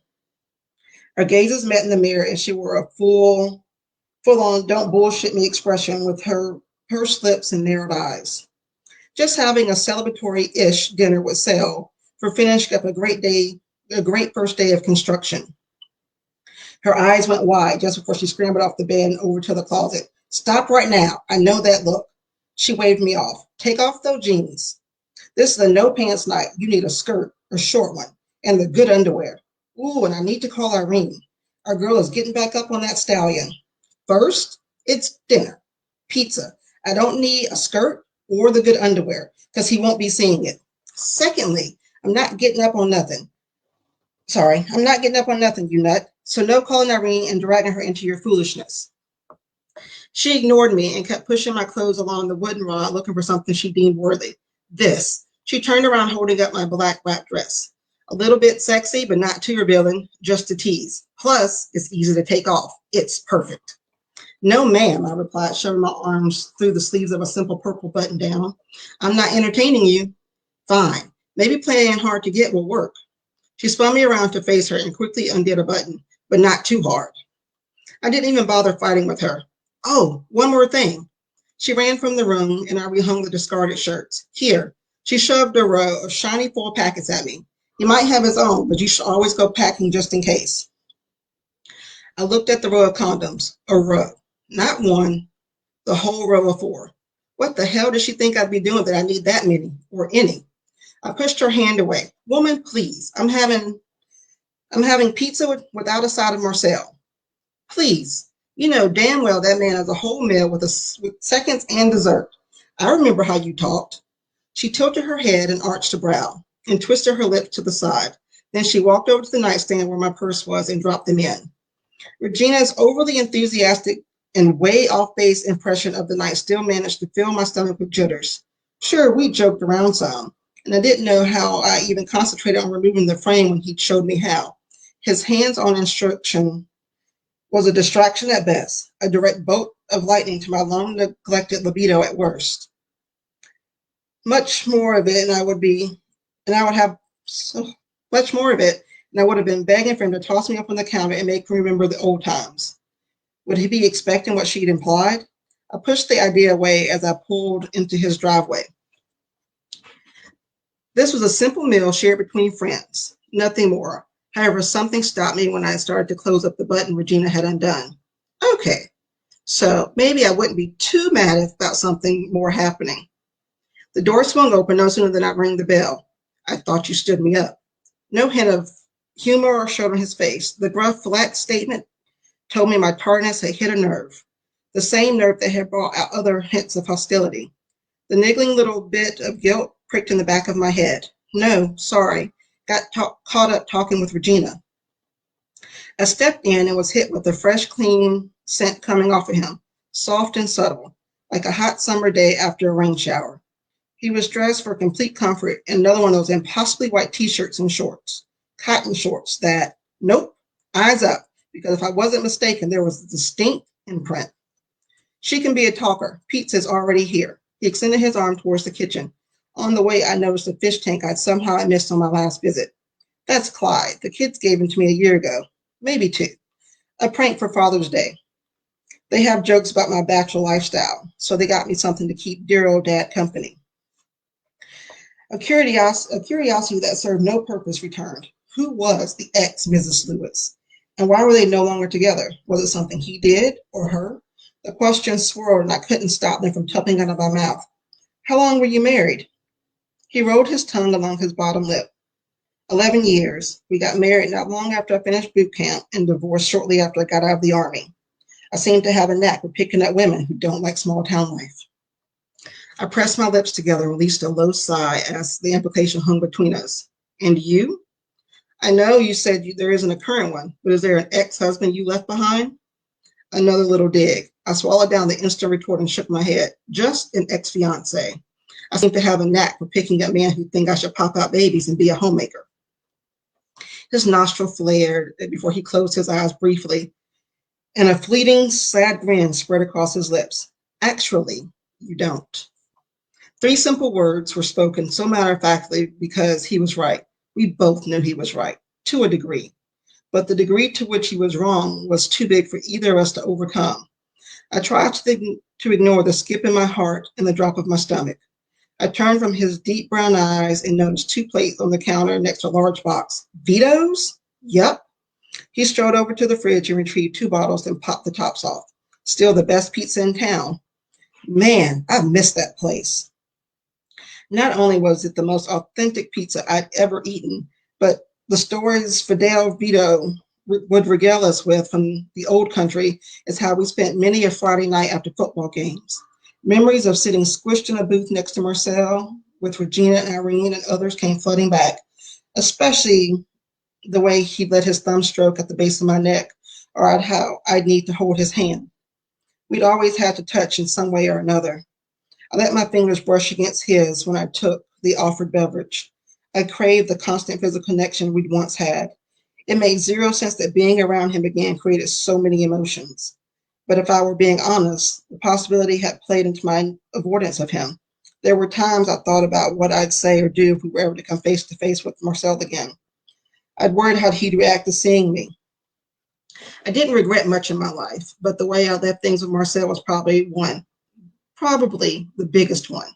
Our gazes met in the mirror, and she wore a full-on don't bullshit me expression with her pursed lips and narrowed eyes. Just having a celebratory-ish dinner with Sal for finishing up a great first day of construction. Her eyes went wide just before she scrambled off the bed and over to the closet. Stop right now. I know that look. She waved me off. Take off those jeans. This is a no pants night. You need a skirt, a short one, and the good underwear. Ooh, and I need to call Irene. Our girl is getting back up on that stallion. First, it's dinner. Pizza. I don't need a skirt or the good underwear because he won't be seeing it. Secondly, I'm not getting up on nothing. I'm not getting up on nothing, you nut. So no calling Irene and dragging her into your foolishness. She ignored me and kept pushing my clothes along the wooden rod, looking for something she deemed worthy. This. She turned around holding up my black wrap dress. A little bit sexy, but not too revealing, just to tease. Plus, it's easy to take off. It's perfect. No, ma'am, I replied, shoving my arms through the sleeves of a simple purple button down. I'm not entertaining you. Fine. Maybe playing hard to get will work. She spun me around to face her and quickly undid a button, but not too hard. I didn't even bother fighting with her. Oh, one more thing. She ran from the room and I rehung the discarded shirts. Here, she shoved a row of shiny foil packets at me. You might have his own, but you should always go packing just in case. I looked at the row of condoms. A row. Not one, the whole row of 4. What the hell does she think I'd be doing that I need that many, or any? I pushed her hand away. Woman, please. I'm having pizza without a side of Marcel. Please. You know damn well that man has a whole meal with seconds and dessert. I remember how you talked. She tilted her head and arched a brow and twisted her lips to the side. Then she walked over to the nightstand where my purse was and dropped them in. Regina's overly enthusiastic and way off base impression of the night still managed to fill my stomach with jitters. Sure, we joked around some, and I didn't know how I even concentrated on removing the frame when he showed me how. His hands-on instruction was a distraction at best, a direct bolt of lightning to my long-neglected libido at worst. Much more of it, and I would have so much more of it, and I would have been begging for him to toss me up on the counter and make me remember the old times. Would he be expecting what she'd implied? I pushed the idea away as I pulled into his driveway. This was a simple meal shared between friends, nothing more. However, something stopped me when I started to close up the button Regina had undone. Okay, so maybe I wouldn't be too mad about something more happening. The door swung open no sooner than I rang the bell. I thought you stood me up. No hint of humor showed on his face. The gruff, flat statement told me my tardiness had hit a nerve, the same nerve that had brought out other hints of hostility. The niggling little bit of guilt pricked in the back of my head. No, sorry. Got caught up talking with Regina. I stepped in and was hit with a fresh, clean scent coming off of him, soft and subtle, like a hot summer day after a rain shower. He was dressed for complete comfort in another one of those impossibly white t-shirts and shorts, cotton shorts that, nope, eyes up, because if I wasn't mistaken, there was a distinct imprint. She can be a talker. Pizza's already here. He extended his arm towards the kitchen. On the way, I noticed a fish tank I'd somehow missed on my last visit. That's Clyde. The kids gave him to me a year ago, maybe 2. A prank for Father's Day. They have jokes about my bachelor lifestyle, so they got me something to keep dear old dad company. A curiosity that served no purpose returned. Who was the ex-Mrs. Lewis? And why were they no longer together? Was it something he did or her? The question swirled and I couldn't stop them from tupping out of my mouth. How long were you married? He rolled his tongue along his bottom lip. 11 years. We got married not long after I finished boot camp and divorced shortly after I got out of the Army. I seem to have a knack for picking up women who don't like small town life. I pressed my lips together and released a low sigh as the implication hung between us. And you? I know you said there isn't a current one, but is there an ex-husband you left behind? Another little dig. I swallowed down the instant retort and shook my head. Just an ex-fiance. I seem to have a knack for picking up men who think I should pop out babies and be a homemaker. His nostril flared before he closed his eyes briefly, and a fleeting, sad grin spread across his lips. Actually, you don't. 3 simple words were spoken so matter-of-factly because he was right. We both knew he was right, to a degree. But the degree to which he was wrong was too big for either of us to overcome. I tried to ignore the skip in my heart and the drop of my stomach. I turned from his deep brown eyes and noticed 2 plates on the counter next to a large box. Vito's? Yep. He strode over to the fridge and retrieved 2 bottles and popped the tops off. Still the best pizza in town. Man, I missed that place. Not only was it the most authentic pizza I'd ever eaten, but the stories Fidel Vito would regale us with from the old country is how we spent many a Friday night after football games. Memories of sitting squished in a booth next to Marcel with Regina and Irene and others came flooding back, especially the way he let his thumb stroke at the base of my neck, or how I'd need to hold his hand. We'd always had to touch in some way or another. I let my fingers brush against his when I took the offered beverage. I craved the constant physical connection we'd once had. It made 0 sense that being around him again created so many emotions. But if I were being honest, the possibility had played into my avoidance of him. There were times I thought about what I'd say or do if we were ever to come face to face with Marcel again. I'd worried how he'd react to seeing me. I didn't regret much in my life, but the way I left things with Marcel was probably the biggest one.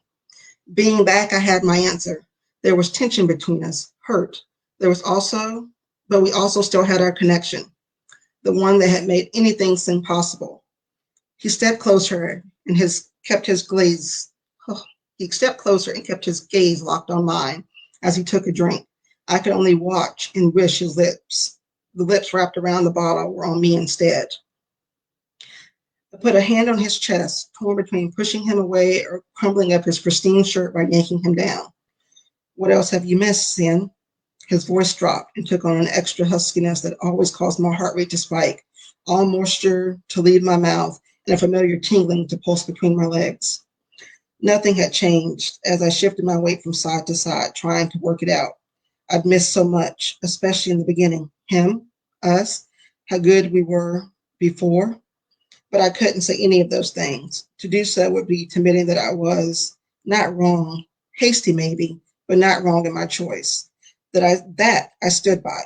Being back, I had my answer. There was tension between us, hurt. But we also still had our connection, the one that had made anything seem possible. He stepped closer and kept his gaze locked on mine as he took a drink. I could only watch and wish the lips wrapped around the bottle, were on me instead. I put a hand on his chest, torn between pushing him away or crumpling up his pristine shirt by yanking him down. What else have you missed, Sin? His voice dropped and took on an extra huskiness that always caused my heart rate to spike, all moisture to leave my mouth, and a familiar tingling to pulse between my legs. Nothing had changed as I shifted my weight from side to side, trying to work it out. I'd missed so much, especially in the beginning. Him, us, how good we were before. But I couldn't say any of those things. To do so would be admitting that I was not wrong, hasty maybe, but not wrong in my choice. That I stood by.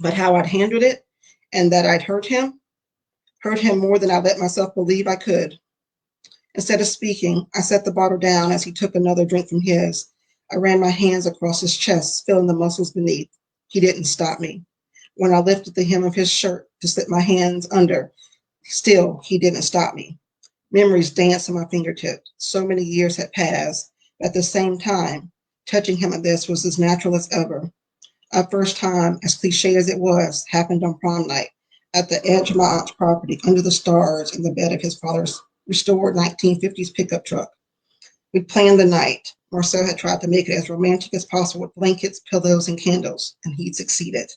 But how I'd handled it and that I'd hurt him more than I let myself believe I could. Instead of speaking, I set the bottle down as he took another drink from his. I ran my hands across his chest, feeling the muscles beneath. He didn't stop me. When I lifted the hem of his shirt to slip my hands under, still, he didn't stop me. Memories danced on my fingertips. So many years had passed. At the same time, touching him at this was as natural as ever. Our first time, as cliche as it was, happened on prom night at the edge of my aunt's property, under the stars in the bed of his father's restored 1950s pickup truck. We planned the night. Marcel had tried to make it as romantic as possible with blankets, pillows, and candles, and he'd succeeded.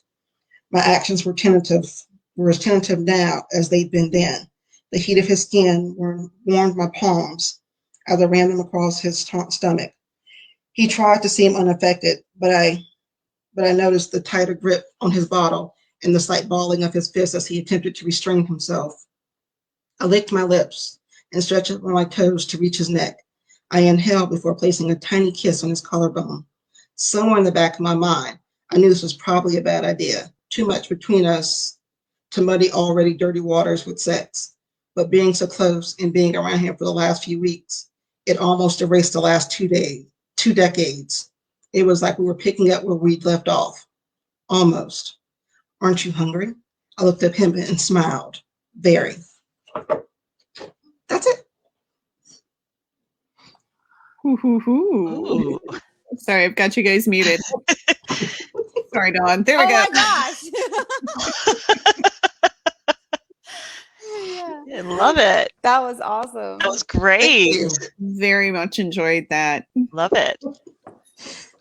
My actions were as tentative now as they'd been then. The heat of his skin warmed my palms as I ran them across his stomach. He tried to seem unaffected, but I noticed the tighter grip on his bottle and the slight balling of his fist as he attempted to restrain himself. I licked my lips and stretched out my toes to reach his neck. I inhaled before placing a tiny kiss on his collarbone. Somewhere in the back of my mind, I knew this was probably a bad idea. Too much between us to muddy already dirty waters with sex. But being so close and being around him for the last few weeks, it almost erased the last 2 decades. It was like we were picking up where we'd left off. Almost. Aren't you hungry? I looked at him and smiled. Very. That's it. Ooh. Sorry, I've got you guys muted. Sorry, Dawn. There we go. Oh my gosh. I love it. That was awesome. That was great. Very much enjoyed that. Love it.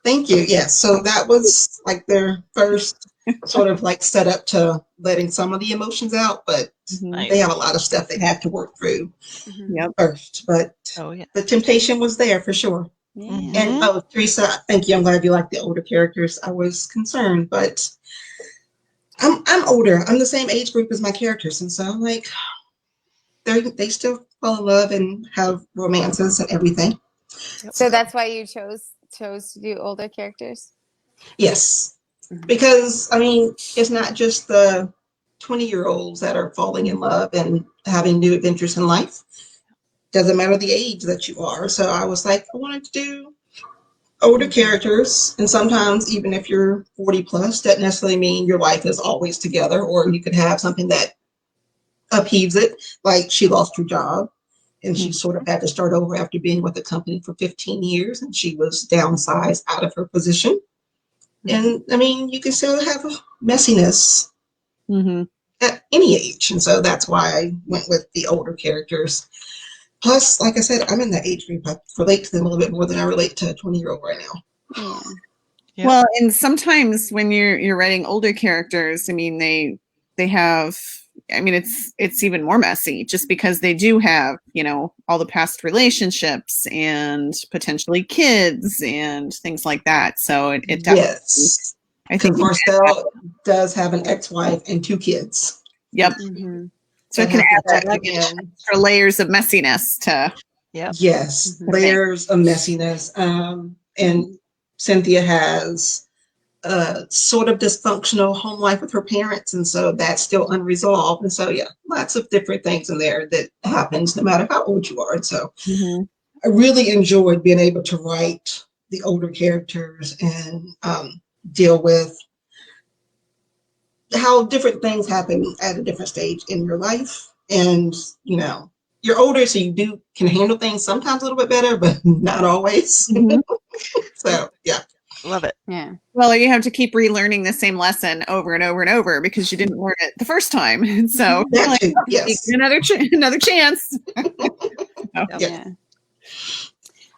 Thank you. Yes. So that was like their first sort of like setup to letting some of the emotions out, but they have a lot of stuff they have to work through first. But the temptation was there for sure. And Teresa, thank you. I'm glad you like the older characters. I was concerned, but I'm older. I'm the same age group as my characters, and so I'm like, they still fall in love and have romances and everything. So that's why you chose to do older characters? Yes, because I mean, it's not just the 20-year-olds that are falling in love and having new adventures in life. Doesn't matter the age that you are. So I was like, I wanted to do older characters, and sometimes even if you're 40 plus, doesn't necessarily mean your life is always together, or you could have something that upheaves it, like she lost her job and she sort of had to start over after being with the company for 15 years, and she was downsized out of her position. And I mean, you can still have a messiness at any age, and so that's why I went with the older characters. Plus, like I said, I'm in that age group. I relate to them a little bit more than I relate to a 20-year-old right now. Yeah. Well, and sometimes when you're writing older characters, I mean, they have, I mean, it's even more messy just because they do have, you know, all the past relationships and potentially kids and things like that. So it definitely, yes, I think Marcel does have an ex-wife and 2 kids. Yep. So it can add that extra layers of messiness to. Yes, layers of messiness. And Cynthia has a sort of dysfunctional home life with her parents, and so that's still unresolved. And so, yeah, lots of different things in there that happens no matter how old you are. And so I really enjoyed being able to write the older characters and deal with how different things happen at a different stage in your life. And, you know, you're older, so you can handle things sometimes a little bit better, but not always. So, yeah. Love it. Yeah. Well, you have to keep relearning the same lesson over and over and over because you didn't learn it the first time. And so like, yes. another chance. Yeah.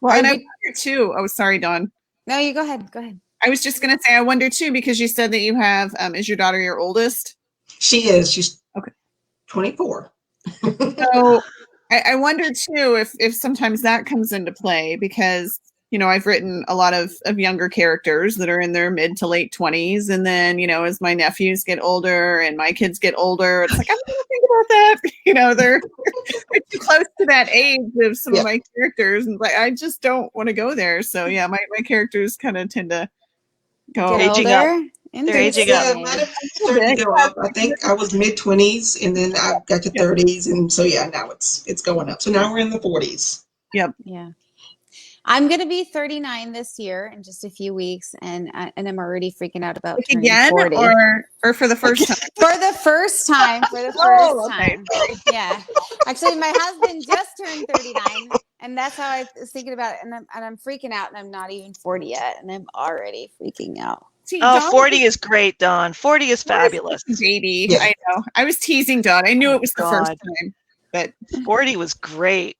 Well, and I wonder too. Oh, sorry, Dawn. No, you go ahead. Go ahead. I was just going to say, I wonder too, because you said that you have, is your daughter your oldest? She is. She's 24. So I wonder too if sometimes that comes into play because, you know, I've written a lot of younger characters that are in their mid to late 20s. And then, you know, as my nephews get older and my kids get older, it's like, I'm going to think about that. You know, they're too close to that age of some of my characters. And like, I just don't want to go there. So yeah, my characters kind of tend to go aging up. They're aging up. Starting to go up. I think I was mid-20s and then I got to 30s. And so, yeah, now it's going up. So now we're in the 40s. Yep. Yeah. I'm going to be 39 this year in just a few weeks, and I'm already freaking out about turning again 40. or for the first time. For the first time. Okay. Yeah. Actually, my husband just turned 39, and that's how I was thinking about it. And I'm freaking out, and I'm not even 40 yet, and I'm already freaking out. See, oh, Dawn, 40 is great, Dawn. 40 is fabulous. Baby, I know. I was teasing Dawn. I knew it was the first time, but 40 was great.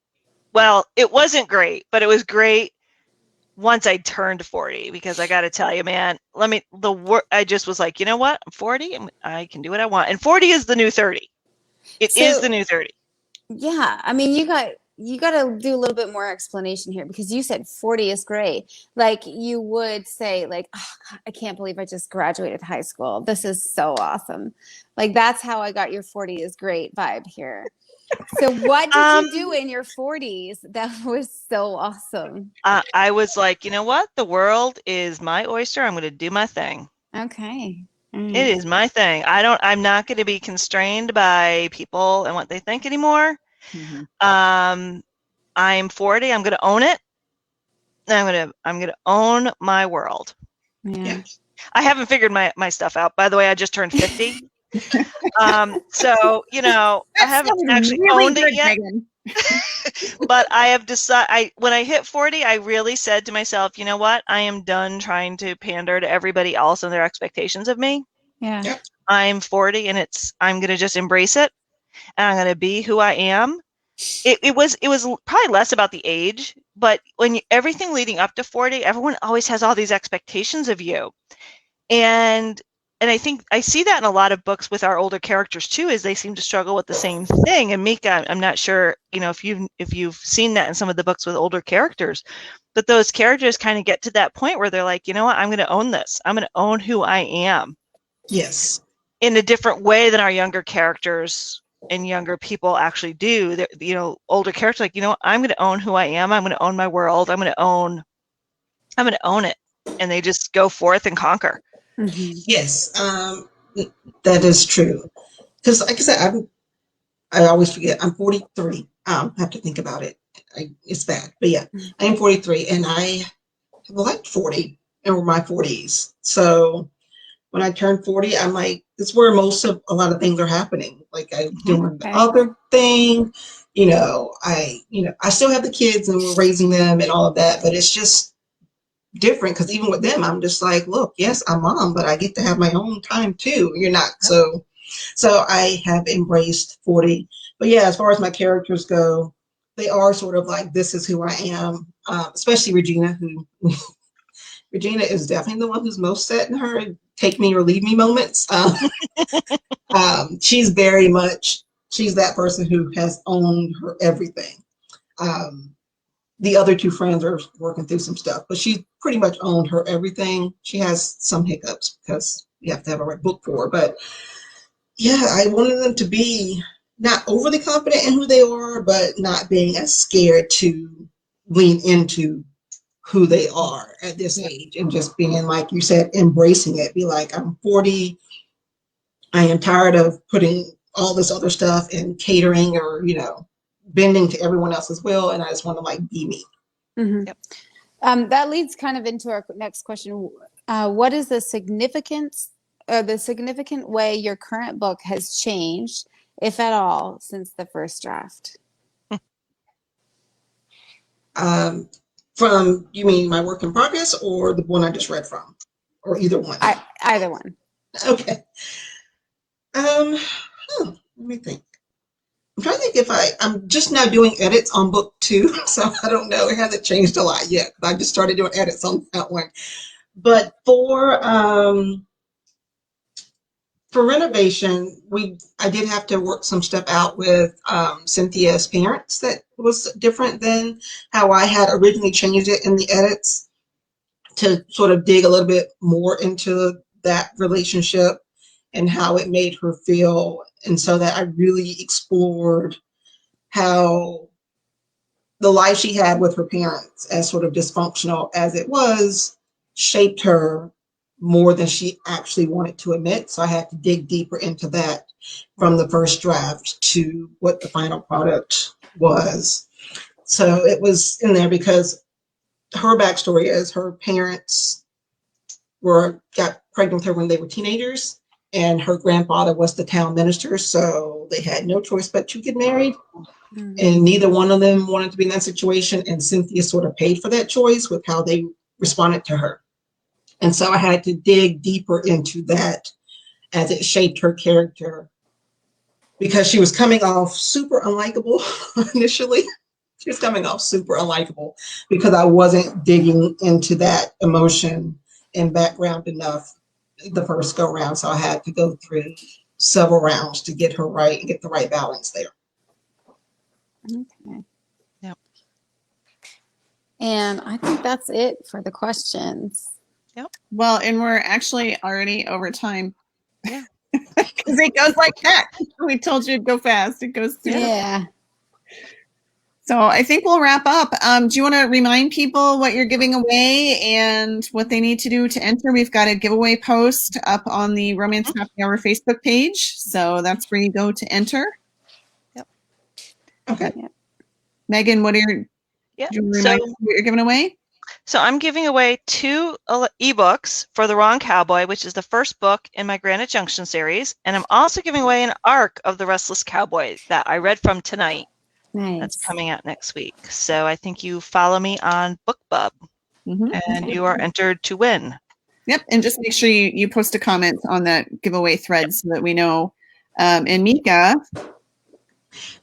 Well, it wasn't great, but it was great once I turned 40 because I got to tell you, man, I just was like, you know what? I'm 40 and I can do what I want. And 40 is the new 30. It is the new 30. Yeah. I mean, you got to do a little bit more explanation here because you said 40 is great. Like you would say like, oh, God, I can't believe I just graduated high school. This is so awesome. Like that's how I got your 40 is great vibe here. So what did you do in your 40s that was so awesome? I was like, you know what? The world is my oyster. I'm going to do my thing. Okay. It is my thing. I'm not going to be constrained by people and what they think anymore. I'm 40. I'm going to own it. I'm gonna own my world. Yeah. I haven't figured my stuff out. By the way, I just turned 50. So, you know, I haven't actually owned it yet. But I have decided, when I hit 40, I really said to myself, you know what? I am done trying to pander to everybody else and their expectations of me. Yeah. I'm 40 and I'm going to just embrace it, and I'm going to be who I am. It was probably less about the age, but everything leading up to 40, everyone always has all these expectations of you. And I think I see that in a lot of books with our older characters too, is they seem to struggle with the same thing. And Meka, I'm not sure, you know, if you've seen that in some of the books with older characters, but those characters kind of get to that point where they're like, you know what, I'm going to own this. I'm going to own who I am. Yes. In a different way than our younger characters and younger people actually do. You know, older characters like, you know what, I'm going to own who I am. I'm going to own my world. I'm going to own it. And they just go forth and conquer. Mm-hmm. Yes, that is true. Because, like I said, I always forget. I'm 43. I have to think about it. It's bad, but yeah, I am 43, and I have liked 40 in my 40s. So when I turn 40, I'm like, it's where a lot of things are happening. Like I'm doing the other thing. I still have the kids and we're raising them and all of that, but it's just different because even with them, I'm just like, look, yes, I'm mom, but I get to have my own time too. You're not. So I have embraced 40. But yeah, as far as my characters go, they are sort of like, this is who I am, especially Regina, Regina is definitely the one who's most set in her take me or leave me moments. She's that person who has owned her everything. The other two friends are working through some stuff, but she's pretty much owned her everything. She has some hiccups because you have to have a right book for her. But yeah, I wanted them to be not overly confident in who they are, but not being as scared to lean into who they are at this age and just being, like you said, embracing it. Be like, I'm 40. I am tired of putting all this other stuff in catering or, bending to everyone else's will. And I just want to be me. Mm-hmm. Yep. That leads kind of into our next question. What is the significant way your current book has changed, if at all, since the first draft? From, you mean my work in progress or the one I just read from, or either one? Either one. Okay. Let me think. I'm trying to think if I'm just now doing edits on book 2, so I don't know. It hasn't changed a lot yet. I just started doing edits on that one. But for renovation, I did have to work some stuff out with Cynthia's parents that was different than how I had originally changed it in the edits, to sort of dig a little bit more into that relationship and how it made her feel. And so that I really explored how the life she had with her parents, as sort of dysfunctional as it was, shaped her more than she actually wanted to admit. So I had to dig deeper into that from the first draft to what the final product was. So it was in there because her backstory is her parents got pregnant with her when they were teenagers, and her grandfather was the town minister, so they had no choice but to get married. Mm-hmm. And neither one of them wanted to be in that situation, and Cynthia sort of paid for that choice with how they responded to her. And so I had to dig deeper into that as it shaped her character, because she was coming off super unlikable initially. She was coming off super unlikable because I wasn't digging into that emotion and background enough the first go round. So I had to go through several rounds to get her right and get the right balance there. Okay. Yep. And I think that's it for the questions. Yep. Well, and we're actually already over time. Yeah. Because it goes like that. We told you it'd go fast. It goes through. Yeah. So I think we'll wrap up. Do you want to remind people what you're giving away and what they need to do to enter? We've got a giveaway post up on the Romance Happy Hour Facebook page. So that's where you go to enter. Yep. Okay. Yep. Megan, what are your, do you remind what you're giving away? So I'm giving away 2 ebooks for The Wrong Cowboy, which is the first book in my Granite Junction series. And I'm also giving away an arc of The Restless Cowboy that I read from tonight. Nice. That's coming out next week. So I think you follow me on BookBub, and you are entered to win. Yep, and just make sure you post a comment on that giveaway thread so that we know. And Meka,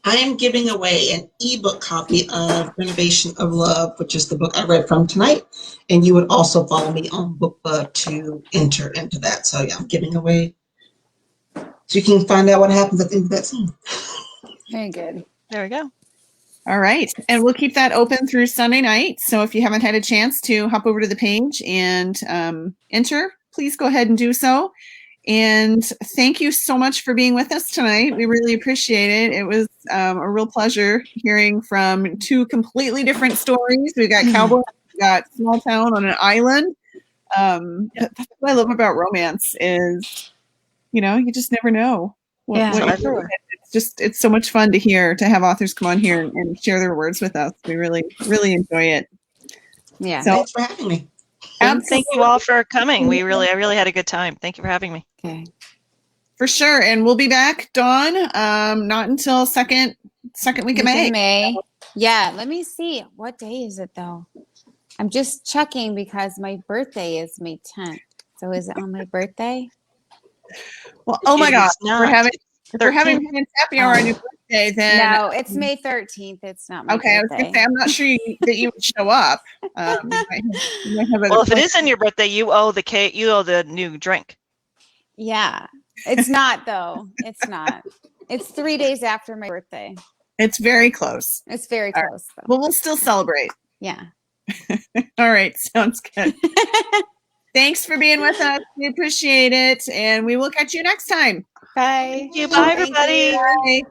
I am giving away an ebook copy of Renovation of Love, which is the book I read from tonight. And you would also follow me on BookBub to enter into that. So yeah, I'm giving away, so you can find out what happens at the end of that scene. Very good. There we go. all right, and we'll keep that open through Sunday night. So if you haven't had a chance to hop over to the page and enter, please go ahead and do so. And thank you so much for being with us tonight. We really appreciate it. It was a real pleasure hearing from 2 completely different stories. We got cowboy, we got small town on an island. That's what I love about romance is, you just never know. It's so much fun to have authors come on here and share their words with us. We really, really enjoy it. Yeah. So, Thanks for having me. Thank you all for coming. I really had a good time. Thank you for having me. Okay. For sure. And we'll be back, Dawn, not until second week of May. Yeah, let me see. What day is it though? I'm just checking because my birthday is May 10th. So is it on my birthday? Well, oh my God. If we're having happy hour on your birthday, then no, it's May 13th. It's not my birthday. I was gonna say I'm not sure that you would show up. Well, if it is on your birthday, you owe the new drink. Yeah. It's not though. It's not. It's 3 days after my birthday. It's very close. It's very close though. Well, we'll still celebrate. Yeah. All right. Sounds good. Thanks for being with us. We appreciate it. And we will catch you next time. Bye. Thank you. Bye, everybody. Bye.